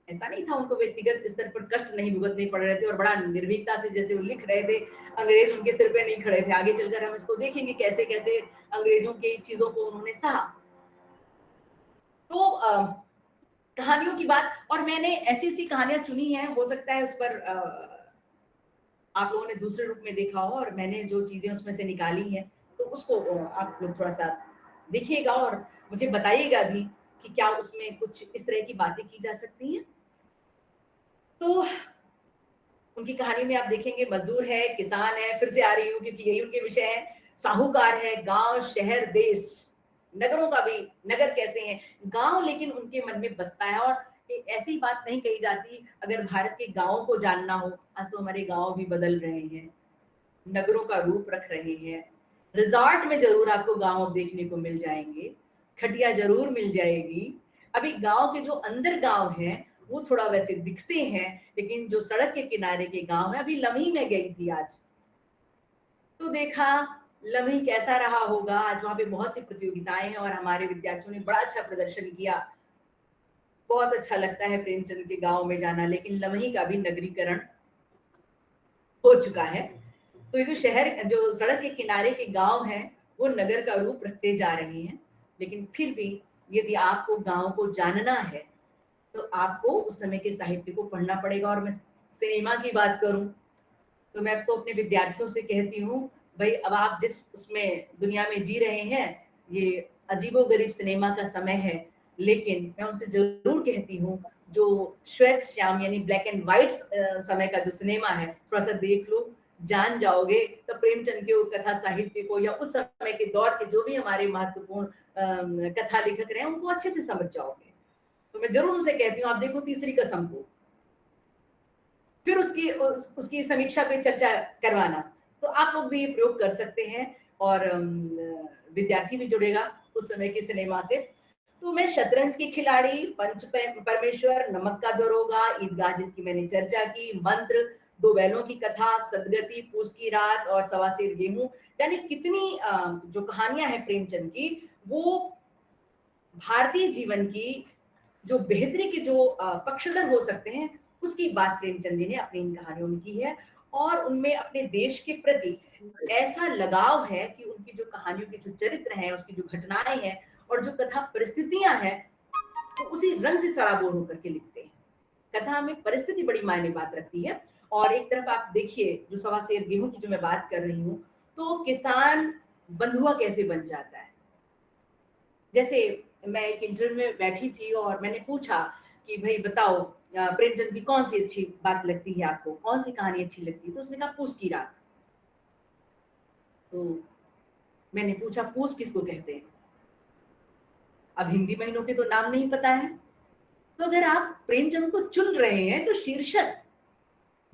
ऐसा नहीं था उनको व्यक्तिगत स्तर पर कष्ट नहीं भुगतने पड़ रहे थे, और बड़ा निर्भीकता से जैसे वो लिख रहे थे, अंग्रेज उनके सिर पे नहीं खड़े थे। आगे चलकर हम इसको देखेंगे कैसे कैसे अंग्रेजों की चीजों को उन्होंने सहा। तो कहानियों की बात, और मैंने ऐसी ऐसी कहानियां चुनी हैं, हो सकता है उस पर आप लोगों ने दूसरे रूप में देखा हो, और मैंने जो चीजें उसमें से निकाली हैं तो उसको आप लोग थोड़ा सा देखिएगा और मुझे बताइएगा भी कि क्या उसमें कुछ इस तरह की बातें की जा सकती हैं। तो उनकी कहानी में आप देखेंगे मजदूर है, किसान है, फिर से आ रही हूँ क्योंकि यही उनके विषय है, साहूकार है, गांव, शहर, देश, नगरों का भी, नगर कैसे हैं, गांव लेकिन उनके मन में बसता है। और ऐसी बात नहीं कही जाती, अगर भारत के गांवों को जानना हो, आज तो हमारे गांव भी बदल रहे हैं, नगरों का रूप रख रहे हैं। रिजॉर्ट में जरूर आपको गांव देखने को मिल जाएंगे, खटिया जरूर मिल जाएगी। अभी गांव के जो अंदर गांव हैं वो थोड़ा वैसे दिखते हैं, लेकिन जो सड़क के किनारे के गांव है, अभी लम्ही में गई थी आज, तो देखा लम्ही कैसा रहा होगा। आज वहां पे बहुत सी प्रतियोगिताएं हैं और हमारे विद्यार्थियों ने बड़ा अच्छा प्रदर्शन किया। बहुत अच्छा लगता है प्रेमचंद के गांव में जाना, लेकिन लम्ही का भी नगरीकरण हो चुका है। तो ये जो शहर, जो सड़क के किनारे के गांव हैं, वो नगर का रूप रखते जा रहे हैं। लेकिन फिर भी यदि आपको गांव को जानना है तो आपको उस समय के साहित्य को पढ़ना पड़ेगा। और मैं सिनेमा की बात करूं तो मैं तो अपने विद्यार्थियों से कहती हूँ, भाई अब आप जिस उसमें दुनिया में जी रहे हैं, ये अजीबोगरीब सिनेमा का समय है, लेकिन मैं उनसे जरूर कहती हूँ जो श्वेत श्याम यानी ब्लैक एंड व्हाइट समय का जो सिनेमा है, थोड़ा सा देख लो, जान जाओगे। तो प्रेमचंद के कथा साहित्य को, या उस समय के दौर के जो भी हमारे महत्वपूर्ण कथा लेखक रहे हैं, उनको अच्छे से समझ जाओगे। तो मैं जरूर उनसे कहती हूँ, आप देखो तीसरी कसम को, फिर उसकी समीक्षा पे चर्चा करवाना। तो आप लोग भी ये प्रयोग कर सकते हैं, और विद्यार्थी भी जुड़ेगा उस समय के सिनेमा से। तो मैं शतरंज की खिलाड़ी, पंच परमेश्वर, नमक का दरोगा, ईदगाह जिसकी मैंने चर्चा की, मंत्र, दो बैलों की कथा, सदगति, पूस की रात और सवा सेर गेहूं, यानी कितनी जो कहानियां हैं प्रेमचंद की, वो भारतीय जीवन की जो बेहतरी के जो पक्षधर हो सकते हैं, उसकी बात प्रेमचंद जी ने अपनी इन कहानियों में की है। और उनमें अपने देश के प्रति ऐसा लगाव है कि उनकी जो कहानियों के जो चरित्र हैं, उसकी जो घटनाएं हैं और जो कथा परिस्थितियां हैं, तो उसी रंग से सराबोर होकर के लिखते हैं। कथा में परिस्थिति बड़ी मायने बात रखती है। और एक तरफ आप देखिए जो सवा सेर गेहूं की जो मैं बात कर रही हूँ, तो किसान बंधुआ कैसे बन जाता है। जैसे मैं एक इंटरव्यू में बैठी थी और मैंने पूछा कि भाई बताओ प्रेमचंद की कौन सी अच्छी बात लगती है आपको, कौन सी कहानी अच्छी लगती है, तो उसने कहा पूस की रात। तो मैंने पूछा पूस किसको कहते हैं, अब हिंदी महीनों के तो नाम नहीं पता है। तो अगर आप प्रेमचंद को चुन रहे हैं तो शीर्षक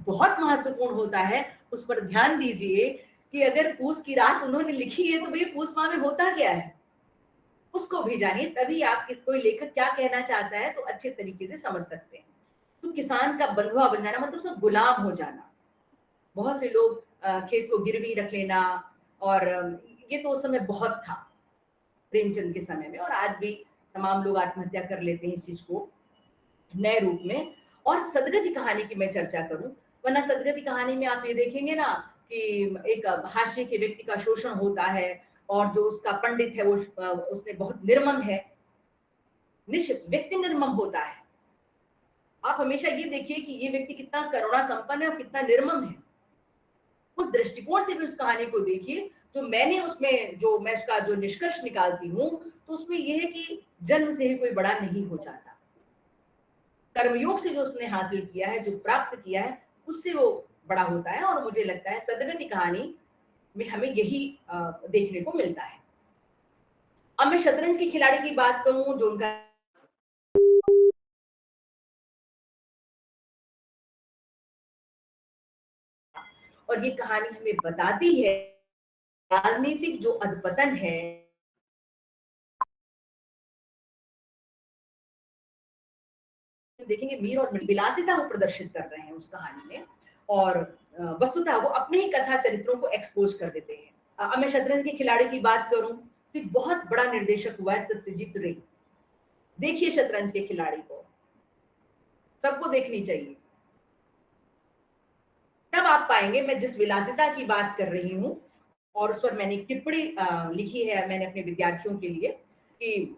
बहुत महत्वपूर्ण होता है। उस पर ध्यान दीजिए कि अगर पूस की रात उन्होंने लिखी है तो भैया पूस माह में होता क्या है, उसको भी जानिए, तभी आप किस कोई लेखक क्या कहना चाहता है तो अच्छे तरीके से समझ सकते हैं। तो किसान का बंधुआ बन जाना मतलब उसका गुलाम हो जाना। बहुत से लोग खेत को गिरवी रख लेना, और ये तो उस समय बहुत था प्रेमचंद के समय में, और आज भी तमाम लोग आत्महत्या कर लेते हैं इस चीज को नए रूप में। और सदगति कहानी की मैं चर्चा करूं, वरना सदगति कहानी में आप ये देखेंगे ना कि एक हाशिए के व्यक्ति का शोषण होता है, और जो उसका पंडित है वो उसने बहुत निर्मम है, निश्चित व्यक्ति निर्मम होता है। आप हमेशा ये देखिए कि ये व्यक्ति कितना करुणा संपन्न है और कितना निर्मम है। उस दृष्टिकोण से भी उस कहानी को देखिए, तो मैंने उसमें जो मैं उसका जो निष्कर्ष निकालती हूँ, तो उसमें यह है कि जन्म से ही कोई बड़ा नहीं हो जाता। कर्मयोग से जो उसने हासिल किया है, जो प्राप्त किया है, उससे वो बड़ा होता है। और मुझे लगता है सदगति कहानी में हमें यही देखने को मिलता है। अब मैं शतरंज के खिलाड़ी की बात करूं जो उनका, और ये कहानी हमें बताती है राजनीतिक जो अधपतन है, देखेंगे मीर और विलासिता वो प्रदर्शित कर रहे हैं उस कहानी में, और वस्तुतः वो अपने ही कथा चरित्रों को एक्सपोज कर देते हैं। अब मैं शतरंज के खिलाड़ी की बात करूं तो एक बहुत बड़ा निर्देशक हुआ है सत्यजीत रे। देखिए शतरंज के खिलाड़ी को, सबको देखनी चाहिए। तब आप पाएंगे मैं जिस विलासिता की बात कर रही हूं, और उस पर मैंने एक टिप्पणी लिखी है मैंने अपने विद्यार्थियों के लिए कि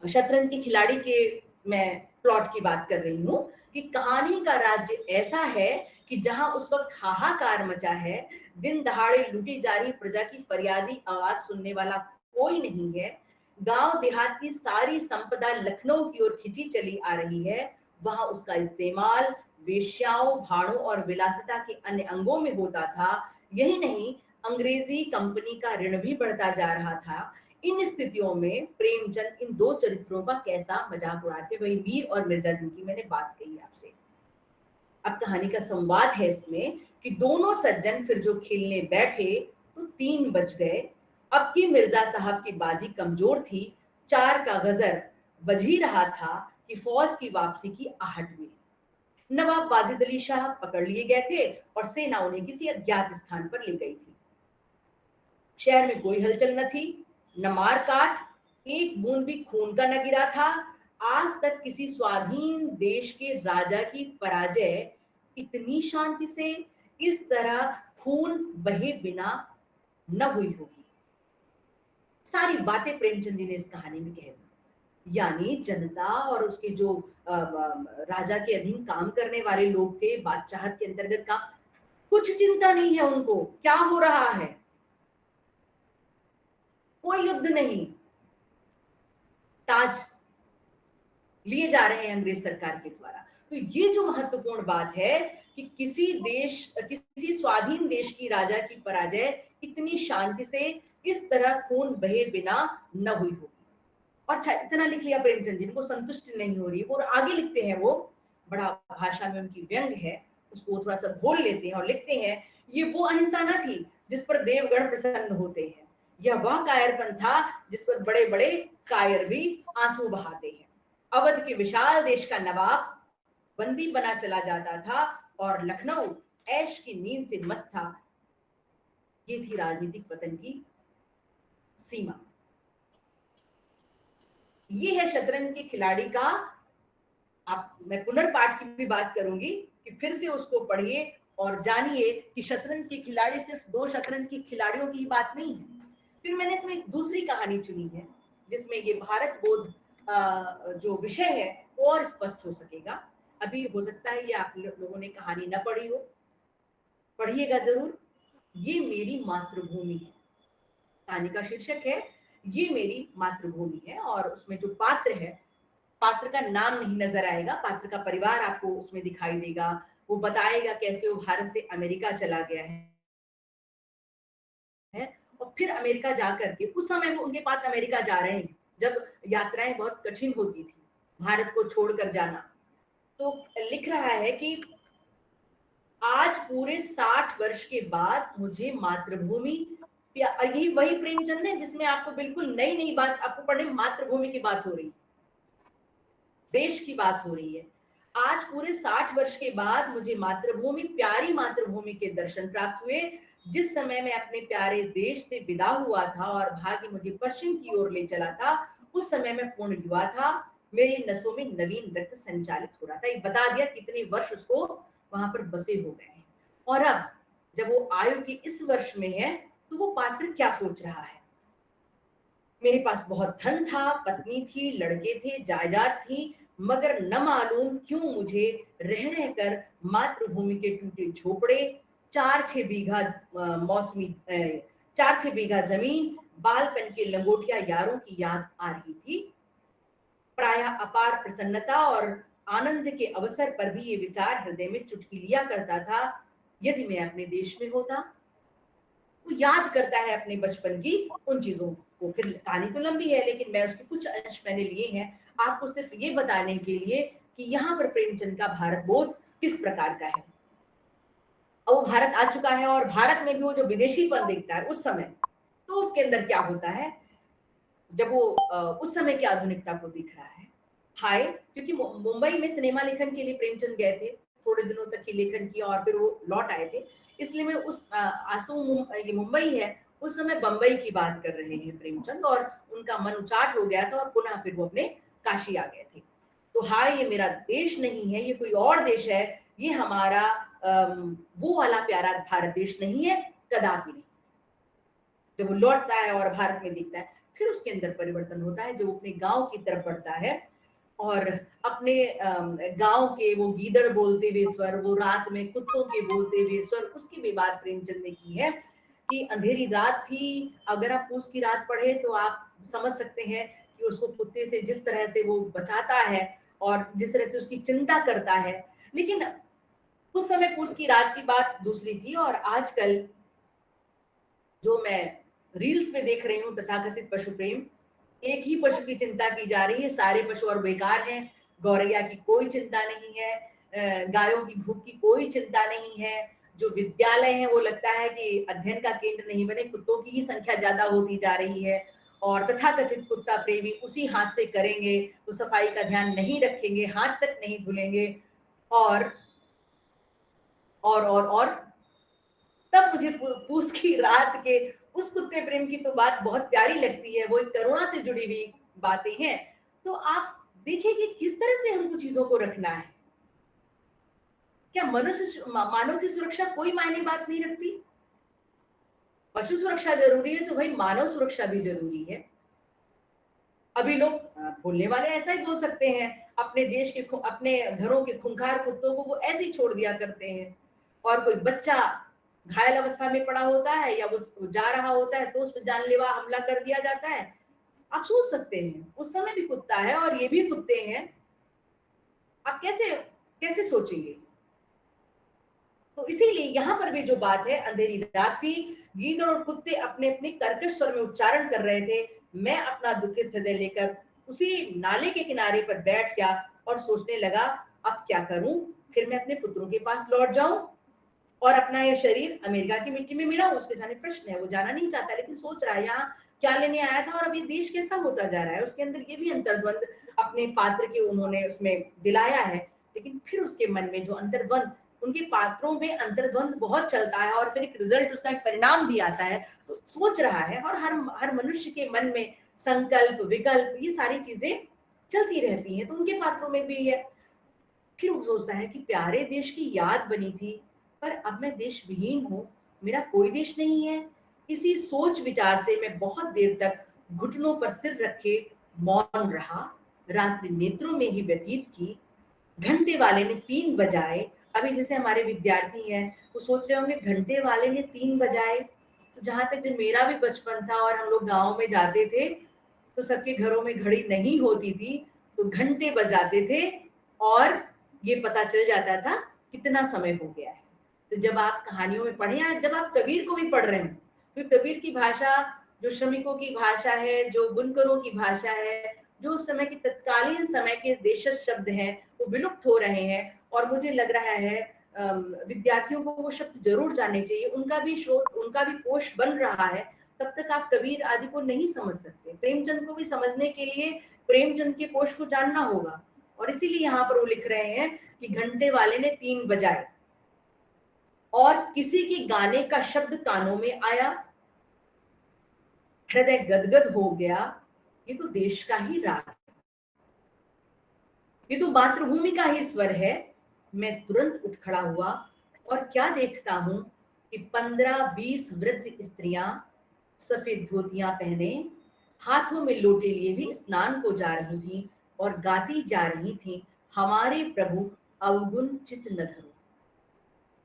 शतरंज के खिलाड़ी के मैं प्लॉट की बात कर रही हूँ कि कहानी का राज्य ऐसा है कि जहां उस वक्त हाहाकार मचा है, दिन दहाड़े लूटी जा रही प्रजा की फरियादी आवाज सुनने वाला कोई नहीं है, गांव देहात की सारी संपदा लखनऊ की ओर खिंची चली आ रही है, वहां उसका इस्तेमाल वेश्याओं, भाड़ों और विलासिता के अन्य अंगों में होता था। यही नहीं, अंग्रेजी कंपनी का ऋण भी बढ़ता जा रहा था। इन स्थितियों में प्रेमचंद इन दो चरित्रों का कैसा मजाक उड़ाते, वही मीर और मिर्जा जिनकी मैंने बात कही आपसे। अब कहानी का संवाद है इसमें कि दोनों सज्जन फिर जो खेलने बैठे तो 3 बज गए। अब की मिर्जा साहब की बाजी कमजोर थी, 4 का गजर बज ही रहा था कि फौज की वापसी की आहट मिली। नवाब वाजिद अली शाह पकड़ लिए गए थे और सेना उन्हें किसी अज्ञात स्थान पर ले गई थी। शहर में कोई हलचल न थी, न मार काट, एक बूंद भी खून का न गिरा था। आज तक किसी स्वाधीन देश के राजा की पराजय इतनी शांति से, इस तरह खून बहे बिना न हुई होगी। सारी बातें प्रेमचंद जी ने इस कहानी में कह दी। यानी जनता और उसके जो राजा के अधीन काम करने वाले लोग थे, बादशाहत के अंतर्गत काम, कुछ चिंता नहीं है उनको क्या हो रहा है, कोई युद्ध नहीं, ताज लिए जा रहे हैं अंग्रेज सरकार के द्वारा। तो ये जो महत्वपूर्ण बात है कि किसी स्वाधीन देश की राजा की पराजय इतनी शांति से, इस तरह खून बहे बिना न हुई होगी। और अच्छा इतना लिख लिया प्रेमचंद जी, इनको संतुष्टि नहीं हो रही, वो आगे लिखते हैं, वो बड़ा भाषा में उनकी व्यंग है, उसको थोड़ा सा घोल लेते हैं और लिखते हैं, ये वो अहिंसा न थी जिस पर देवगण प्रसन्न होते हैं, यह वह कायरपन था जिस पर बड़े बड़े कायर भी आंसू बहाते हैं। अवध के विशाल देश का नवाब बंदी बना चला जाता था और लखनऊ ऐश की नींद से मस्त था। ये थी राजनीतिक पतन की सीमा। ये है शतरंज के खिलाड़ी का, आप मैं पुनर्पाठ की भी बात करूंगी कि फिर से उसको पढ़िए और जानिए कि शतरंज के खिलाड़ी सिर्फ 2 शतरंज के खिलाड़ियों की ही बात नहीं है। फिर मैंने इसमें एक दूसरी कहानी चुनी है जिसमें ये भारत बोध जो विषय है वो और स्पष्ट हो सकेगा। अभी हो सकता है ये आप लोगों ने कहानी न पढ़ी हो, पढ़िएगा जरूर। ये मेरी मातृभूमि है, कहानी का शीर्षक है ये मेरी मातृभूमि है, और उसमें जो पात्र है, पात्र का नाम नहीं नजर आएगा, पात्र का परिवार आपको उसमें दिखाई देगा। वो बताएगा कैसे वो भारत से अमेरिका चला गया है, और फिर अमेरिका जाकर के उस समय वो उनके पात्र अमेरिका जा रहे हैं जब यात्राएं बहुत कठिन होती थी, भारत को छोड़कर जाना। तो लिख रहा है कि आज पूरे 60 वर्ष के बाद मुझे मातृभूमि, यही वही प्रेमचंद है जिसमें आपको बिल्कुल नई नई बात आपको पढ़ने, मातृभूमि की बात हो रही, देश की बात हो रही है। आज पूरे 60 वर्ष के बाद मुझे मातृभूमि, प्यारी मातृभूमि के दर्शन प्राप्त हुए। जिस समय मैं अपने प्यारे देश से विदा हुआ था और भाग्य मुझे पश्चिम की ओर ले चला था, उस समय मैं पूर्ण युवा था, मेरी नसों में नवीन रक्त संचालित हो रहा था। ये बता दिया कितने वर्ष उसको वहां पर बसे हो गए हैं। और अब जब वो आयु के इस वर्ष में है, तो वो पात्र क्या सोच रहा है? मेरे पास बहुत धन था, पत्नी थी, लड़के थे, जायदाद थी, मगर न मालूम क्यों मुझे रह रहकर मातृभूमि के टूटे झोपड़े, 4-6 बीघा मौसमी 4-6 बीघा जमीन, बालपन के लंगोटिया यारों की याद आ रही थी। प्रायः अपार प्रसन्नता और आनंद के अवसर पर भी ये विचार हृदय में चुटकी लिया करता था, यदि मैं अपने देश में होता। वो याद करता है अपने बचपन की उन चीजों को। फिर कहानी तो लंबी है, लेकिन मैं उसके कुछ अंश मैंने लिए हैं आपको सिर्फ ये बताने के लिए कि यहाँ पर प्रेमचंद का भारत बोध किस प्रकार का है। अब वो भारत आ चुका है और भारत में भी वो जो विदेशीपन देखता है उस समय, तो उसके अंदर क्या होता है जब वो उस समय की आधुनिकता को दिख रहा है। हाय, क्योंकि मुंबई में सिनेमा लेखन के लिए प्रेमचंद गए थे, थोड़े दिनों तक ही लेखन किया और फिर वो लौट आए थे। इसलिए मैं उस आज तो ये मुंबई है, उस समय बंबई की बात कर रहे हैं प्रेमचंद, और उनका मन उचाट हो गया था और पुनः फिर वो अपने काशी आ गए थे। तो हाय, ये मेरा देश नहीं है, ये कोई और देश है, ये हमारा वो वाला प्यारा भारत देश नहीं है, कदापि नहीं। जब वो लौटता है और भारत में दिखता है, फिर उसके अंदर परिवर्तन होता है, जब वो अपने गांव की तरफ बढ़ता है और अपने गांव के वो गीदड़ बोलते हुए स्वर, वो रात में कुत्तों के बोलते हुए स्वर, उसकी भी बात प्रेमचंद ने की है कि अंधेरी रात थी। अगर आप पूस की रात पढ़े तो आप समझ सकते हैं कि उसको कुत्ते से जिस तरह से वो बचाता है और जिस तरह से उसकी चिंता करता है। लेकिन उस समय पूस की रात की बात दूसरी थी, और आजकल जो मैं रील्स पे देख रही हूँ तथाकथित पशु प्रेम, एक ही पशु की चिंता की जा रही है, सारे पशु और बेकार हैं। गौरैया की कोई चिंता नहीं है, गायों की भूख की कोई चिंता नहीं है। जो विद्यालय है वो लगता है कि अध्ययन का केंद्र नहीं बने, कुत्तों की ही संख्या ज्यादा होती जा रही है। और तथाकथित कुत्ता प्रेमी उसी हाथ से करेंगे, वो सफाई का ध्यान नहीं रखेंगे, हाथ तक नहीं धुलेंगे। और और तब मुझे पूस की रात के उस कुत्ते प्रेम की तो बात बहुत प्यारी लगती है, वो एक करुणा से जुड़ी हुई बातें हैं। तो आप देखिए कि किस तरह से हमको चीजों को रखना है। क्या मनुष्य मानव की सुरक्षा कोई मायने बात नहीं रखती? पशु सुरक्षा जरूरी है तो भाई मानव सुरक्षा भी जरूरी है। अभी लोग बोलने वाले ऐसा ही बोल सकते हैं, अपने देश के अपने घरों के खूंखार कुत्तों को वो ऐसे ही छोड़ दिया करते हैं। और कोई बच्चा घायल अवस्था में पड़ा होता है या वो जा रहा होता है तो उस पर जानलेवा हमला कर दिया जाता है। आप सोच सकते हैं उस समय भी कुत्ता है और ये भी कुत्ते हैं, आप कैसे कैसे सोचेंगे? तो इसीलिए यहाँ पर भी जो बात है, अंधेरी रात थी, गीदड़ और कुत्ते अपने अपने कर्कश स्वर में उच्चारण कर रहे थे। मैं अपना दुखित हृदय लेकर उसी नाले के किनारे पर बैठ गया और सोचने लगा, अब क्या करूं? फिर मैं अपने पुत्रों के पास लौट जाऊं और अपना ये शरीर अमेरिका की मिट्टी में मिलाऊं? उसके सामने प्रश्न है, वो जाना नहीं चाहता, लेकिन सोच रहा है यहाँ क्या लेने आया था और अब ये देश कैसा होता जा रहा है। उसके अंदर ये भी अंतर्द्वंद अपने पात्र के उन्होंने उसमें दिलाया है। लेकिन फिर उसके मन में जो अंतर्द्वंद, उनके पात्रों में अंतर्द्वंद बहुत चलता है और फिर एक रिजल्ट, उसका एक परिणाम भी आता है। तो सोच रहा है, और हर मनुष्य के मन में संकल्प विकल्प ये सारी चीजें चलती रहती हैं, तो उनके पात्रों में भी है। फिर वो सोचता है कि प्यारे देश की याद बनी थी, पर अब मैं देश विहीन हूँ, मेरा कोई देश नहीं है। इसी सोच विचार से मैं बहुत देर तक घुटनों पर सिर रखे मौन रहा, रात्रि नेत्रों में ही व्यतीत की। घंटे वाले ने 3 बजाए। अभी जैसे हमारे विद्यार्थी हैं, वो सोच रहे होंगे घंटे वाले ने 3 बजाए। तो जहां तक जब मेरा भी बचपन था और हम लोग गाँव में जाते थे, तो सबके घरों में घड़ी नहीं होती थी, तो घंटे बजाते थे और ये पता चल जाता था कितना समय हो गया है। तो जब आप कहानियों में पढ़े या जब आप कबीर को भी पढ़ रहे हैं, तो कबीर की भाषा जो श्रमिकों की भाषा है, जो बुनकरों की भाषा है, जो उस समय के तत्कालीन समय के देशज शब्द हैं, वो विलुप्त हो रहे हैं। और मुझे लग रहा है विद्यार्थियों को वो शब्द जरूर जानने चाहिए, उनका भी शोध, उनका भी कोश बन रहा है, तब तक आप कबीर आदि को नहीं समझ सकते। प्रेमचंद को भी समझने के लिए प्रेमचंद के कोश को जानना होगा, और इसीलिए यहाँ पर वो लिख रहे हैं कि घंटे वाले ने 3 बजाए और किसी के गाने का शब्द कानों में आया, हृदय गदगद हो गया, ये तो देश का ही राग है, ये तो मातृभूमि का ही स्वर है। मैं तुरंत उठ खड़ा हुआ और क्या देखता हूं कि 15-20 वृद्ध स्त्रियां सफेद धोतियां पहने, हाथों में लोटे लिए भी स्नान को जा रही थीं और गाती जा रही थीं, हमारे प्रभु अवगुण चित न धरो।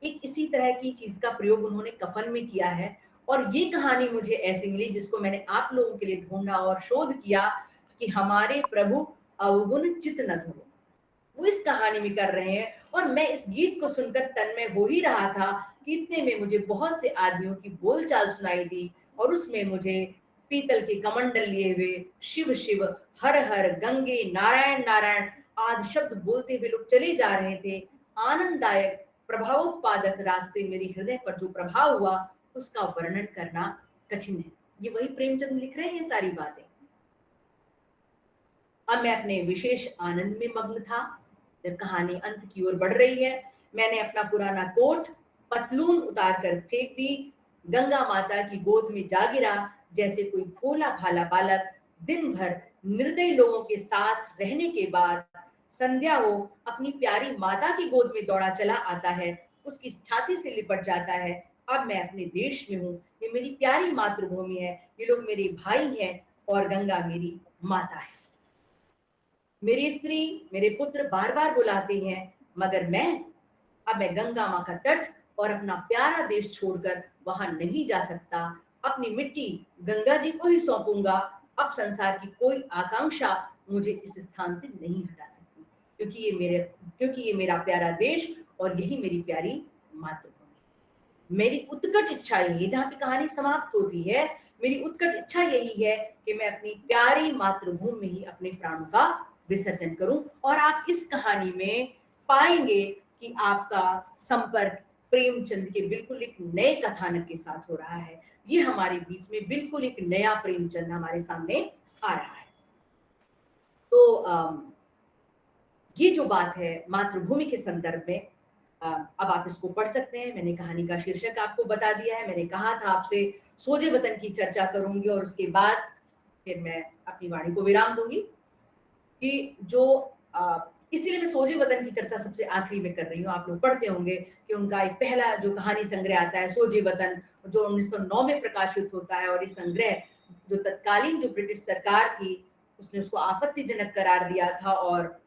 एक इसी तरह की चीज का प्रयोग उन्होंने कफन में किया है, और ये कहानी मुझे ऐसी मिली जिसको मैंने आप लोगों के लिए ढूंढा और शोध किया कि हमारे प्रभु अवगुण चित न धरो, वो इस कहानी में कर रहे हैं। और मैं इस गीत को सुनकर तन्मय हो ही रहा था कि इतने में मुझे बहुत से आदमियों की बोलचाल सुनाई दी, और उसमें मुझे पीतल के कमंडल लिए हुए शिव शिव, हर हर, गंगे, नारायण नारायण आदि शब्द बोलते हुए लोग चले जा रहे थे। आनंददायक प्रभावोत्पादक राग से मेरे हृदय पर जो प्रभाव हुआ उसका वर्णन करना कठिन है। ये वही प्रेमचंद लिख रहे हैं सारी बातें। अब मैं अपने विशेष आनंद में मग्न था। जब कहानी अंत की ओर बढ़ रही है, मैंने अपना पुराना कोट पतलून उतार कर फेंक दी, गंगा माता की गोद में जा गिरा, जैसे कोई भोला भाला बालक दिन भर निर्दयी लोगों के साथ रहने के बाद संध्या हो अपनी प्यारी माता की गोद में दौड़ा चला आता है, उसकी छाती से लिपट जाता है। अब मैं अपने देश में हूँ, ये मेरी प्यारी मातृभूमि है, ये लोग मेरे भाई हैं और गंगा मेरी माता है। मेरी स्त्री, मेरे पुत्र बार बार बुलाते हैं, मगर अब मैं गंगा माँ का तट और अपना प्यारा देश छोड़कर वहां नहीं जा सकता। अपनी मिट्टी गंगा जी को ही सौंपूंगा। अब संसार की कोई आकांक्षा मुझे इस स्थान से नहीं हटा सकती, क्योंकि ये मेरा प्यारा देश और यही मेरी प्यारी मातृभूमि। मेरी उत्कट इच्छा यही, जहां पे कहानी समाप्त होती है, मेरी उत्कट इच्छा यही है कि मैं अपनी प्यारी मातृभूमि में ही अपने प्राणों का विसर्जन करूं। और आप इस कहानी में पाएंगे कि आपका संपर्क प्रेमचंद के बिल्कुल एक नए कथानक के साथ हो रहा है। ये हमारे बीच में बिल्कुल एक नया प्रेमचंद हमारे सामने आ रहा है। तो ये जो बात है मातृभूमि के संदर्भ में, अब आप इसको पढ़ सकते हैं। मैंने कहानी का शीर्षक आपको बता दिया है। मैंने कहा था आपसे सोजे वतन की चर्चा करूंगी और उसके बाद फिर मैं अपनी वाणी को विराम दूंगी कि इसीलिए मैं सोजे वतन की चर्चा सबसे आखिरी में कर रही हूँ। आप लोग पढ़ते होंगे कि उनका एक पहला जो कहानी संग्रह आता है सोजे वतन, जो 1909 में प्रकाशित होता है, और ये संग्रह जो तत्कालीन जो ब्रिटिश सरकार थी उसने उसको आपत्तिजनक करार दिया था और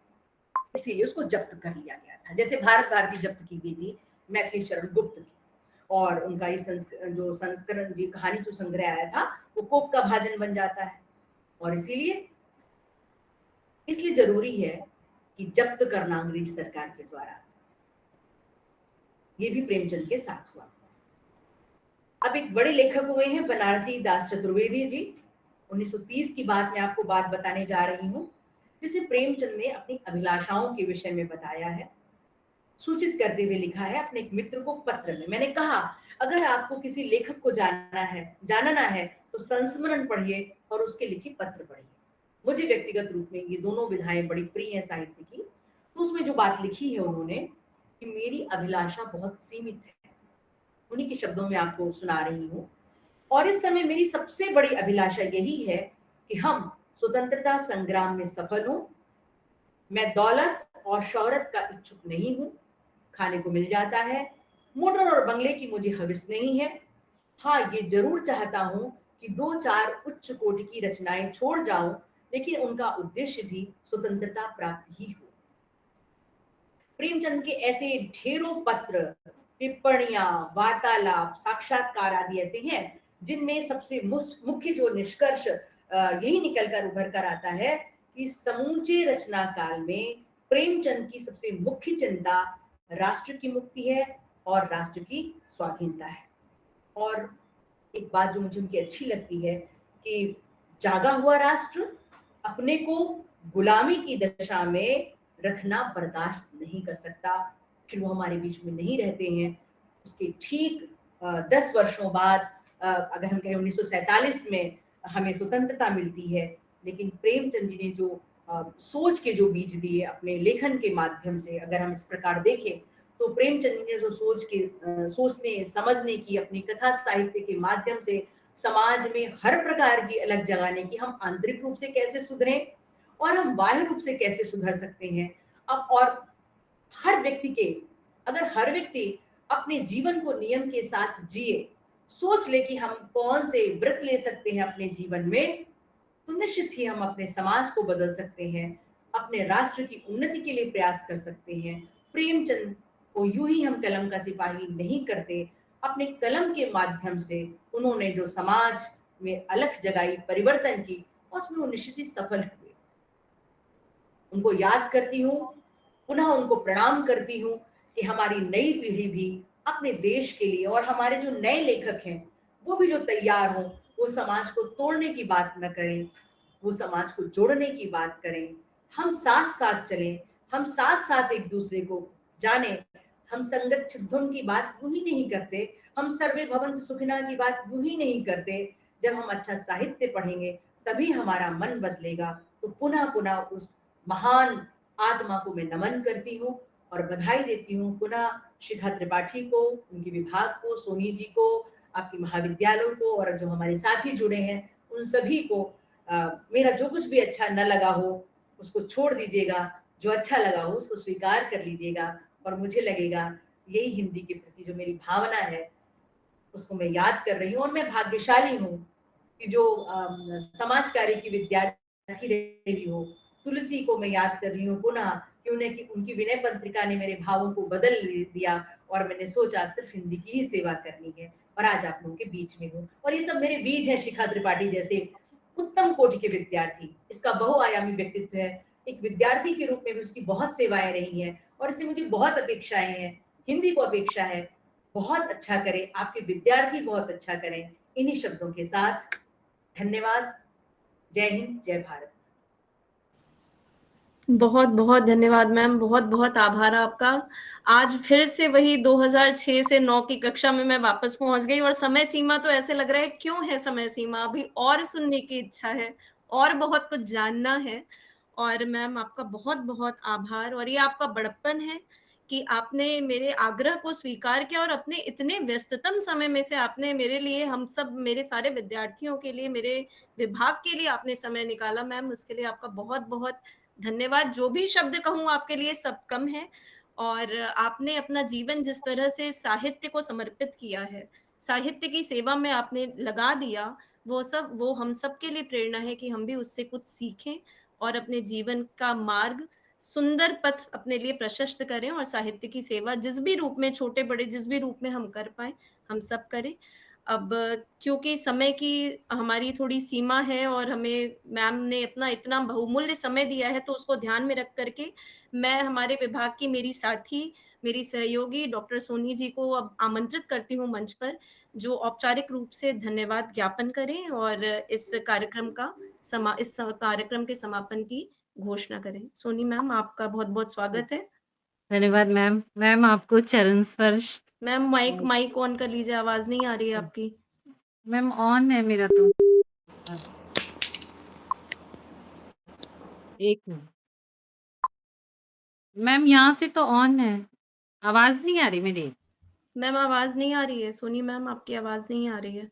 इसीलिए उसको जब्त कर लिया गया था। जैसे भारत भारती जब्त की गई थी मैथिली शरण गुप्त की, और उनका ये जो संस्करण, ये कहानी जो संग्रह आया था वो कोप का भाजन बन जाता है। और इसलिए जरूरी है कि जब्त करना अंग्रेज सरकार के द्वारा। ये भी प्रेमचंद के साथ हुआ। अब एक बड़े लेखक हुए हैं बनारसी दास चतुर्वेदी जी। 1930 की बात मैं आपको बात बताने जा रही हूँ, जिसे प्रेमचंद ने अपनी अभिलाषाओं के विषय में बताया है, सूचित करते हुए लिखा है अपने एक मित्र को पत्र में। मैंने कहा, अगर आपको किसी लेखक को जानना है तो संस्मरण पढ़िए और उसके लिखे पत्र पढ़िए। मुझे व्यक्तिगत रूप में ये दोनों विधाएं बड़ी प्रिय है साहित्य की। तो उसमें जो बात लिखी है उन्होंने कि मेरी अभिलाषा बहुत सीमित है, उन्हीं के शब्दों में आपको सुना रही हूँ। और इस समय मेरी सबसे बड़ी अभिलाषा यही है कि हम स्वतंत्रता संग्राम में सफल हों। मैं दौलत और शोहरत का इच्छुक नहीं हूँ, खाने को मिल जाता है। मोटर और बंगले की मुझे हविस नहीं है। हाँ, ये जरूर चाहता हूँ कि 2-4 उच्च कोटि की रचनाएं छोड़ जाऊं, लेकिन उनका उद्देश्य भी स्वतंत्रता प्राप्त ही हो। प्रेमचंद के ऐसे ढेरों पत्र, टिप्पणियां, वार्तालाप, साक्षात्कार आदि ऐसे हैं जिनमें सबसे मुख्य जो निष्कर्ष यही निकलकर उभर कर आता है कि समूचे रचना काल में प्रेमचंद की सबसे मुख्य चिंता राष्ट्र की मुक्ति है और राष्ट्र की स्वाधीनता है। और एक बात जो मुझे उनकी अच्छी लगती है कि जागा हुआ राष्ट्र अपने को गुलामी की दशा में रखना बर्दाश्त नहीं कर सकता। फिर वो हमारे बीच में नहीं रहते हैं। उसके ठीक 10 वर्षों बाद अगर हम कहें 1947 में हमें स्वतंत्रता मिलती है, लेकिन प्रेमचंद जी ने जो सोच के जो बीज दिए अपने लेखन के माध्यम से, अगर हम इस प्रकार देखें, तो प्रेमचंद जी ने जो सोचने, समझने की अपनी कथा साहित्य के माध्यम से समाज में हर प्रकार की अलग जगाने की, हम आंतरिक रूप से कैसे सुधरें और हम बाह्य रूप से कैसे सुधर सकते हैं। अब और हर व्यक्ति के अगर हर व्यक्ति अपने जीवन को नियम के साथ जिए, सोच ले कि हम कौन से व्रत ले सकते हैं अपने जीवन में, तो निश्चित ही हम अपने समाज को बदल सकते हैं, अपने राष्ट्र की उन्नति के लिए प्रयास कर सकते हैं। प्रेमचंद को यूं ही हम कलम का सिपाही नहीं करते, अपने कलम के माध्यम से उन्होंने जो समाज में अलख जगाई, परिवर्तन की, उसमें वो निश्चित ही सफल हुए। उनको याद करती हूँ, पुनः उनको प्रणाम करती हूँ कि हमारी नई पीढ़ी भी अपने देश के लिए और हमारे जो नए लेखक हैं, वो भी जो तैयार हों, वो समाज को तोड़ने की बात न करें, वो समाज को जोड़ने की बात करें। हम साथ-साथ चलें, हम साथ-साथ एक-दूसरे को जानें। हम संगत की बात यूँ ही नहीं करते, हम सर्वे भवन्तु सुखिनः की बात यूँ ही नहीं करते। जब हम अच्छा साहित्य पढ़ेंगे, तभी हमारा मन बदलेगा। तो पुनः-पुनः उस महान आत्मा को मैं नमन करती हूँ और बधाई देती हूँ पुनः शिखा त्रिपाठी को, उनके विभाग को, सोनी जी को, आपके महाविद्यालय को और जो हमारे साथी जुड़े हैं, उन सभी को मेरा जो कुछ भी अच्छा न लगा हो, उसको छोड़ दीजिएगा, जो अच्छा लगा हो उसको स्वीकार कर लीजिएगा और मुझे लगेगा यही हिंदी के प्रति जो मेरी भावना है, उसको मैं याद कर रही हूँ और मैं भाग्यशाली हूँ कि जो समाज कार्य की विद्यार्थी रही हूँ, तुलसी को मैं याद कर रही हूँ पुनः कि उन्हें कि उनकी विनय पत्रिका ने मेरे भावों को बदल दिया और मैंने सोचा सिर्फ हिंदी की ही सेवा करनी है और आज आप लोगों के बीच में हूँ। और ये सब मेरे बीज हैं शिखा त्रिपाठी जैसे उत्तम कोटि के विद्यार्थी। इसका बहुआयामी व्यक्तित्व है। एक विद्यार्थी के रूप में भी उसकी बहुत सेवाएँ रही हैं और इससे मुझे बहुत अपेक्षाएँ हैं। हिंदी को अपेक्षा है, बहुत अच्छा करें, आपके विद्यार्थी बहुत अच्छा करें। इन्हीं शब्दों के साथ धन्यवाद। जय हिंद, जय भारत। बहुत-बहुत धन्यवाद मैम, बहुत-बहुत आभार आपका। आज फिर से वही 2006 से 9 की कक्षा में मैं वापस पहुँच गई और समय सीमा तो ऐसे लग रहा है क्यों है समय सीमा? अभी और सुनने की इच्छा है, और बहुत कुछ जानना है। और मैम आपका बहुत-बहुत आभार और ये आपका बड़प्पन है कि आपने मेरे आग्रह को स्वीकार किया और अपने इतने व्यस्ततम समय में से आपने मेरे लिए, हम सब, मेरे सारे विद्यार्थियों के लिए, मेरे विभाग के लिए आपने समय निकाला। मैम उसके लिए आपका बहुत-बहुत धन्यवाद। जो भी शब्द कहूँ आपके लिए सब कम है और आपने अपना जीवन जिस तरह से साहित्य को समर्पित किया है, साहित्य की सेवा में आपने लगा दिया, वो हम सब के लिए प्रेरणा है कि हम भी उससे कुछ सीखें और अपने जीवन का मार्ग, सुंदर पथ अपने लिए प्रशस्त करें और साहित्य की सेवा जिस भी रूप में, छोटे-बड़े जिस भी रूप में हम कर पाएँ, हम सब करें। अब क्योंकि समय की हमारी थोड़ी सीमा है और हमें मैम ने अपना इतना बहुमूल्य समय दिया है, तो उसको ध्यान में रख कर के मैं हमारे विभाग की मेरी साथी, मेरी सहयोगी डॉक्टर सोनी जी को अब आमंत्रित करती हूँ मंच पर, जो औपचारिक रूप से धन्यवाद ज्ञापन करें और इस कार्यक्रम के समापन की घोषणा करें। सोनी मैम आपका बहुत-बहुत स्वागत है। धन्यवाद मैम। मैम आपको चरण स्पर्श मैम माइक और माइक ऑन कर लीजिए, आवाज़ नहीं आ रही है अच्छा, आपकी। मैम ऑन है मेरा तो। एक मिनट। मैम यहाँ से तो ऑन है। आवाज़ नहीं आ रही मेरी? मैम आवाज़ नहीं आ रही है, सोनी मैम आपकी आवाज़ नहीं आ रही है।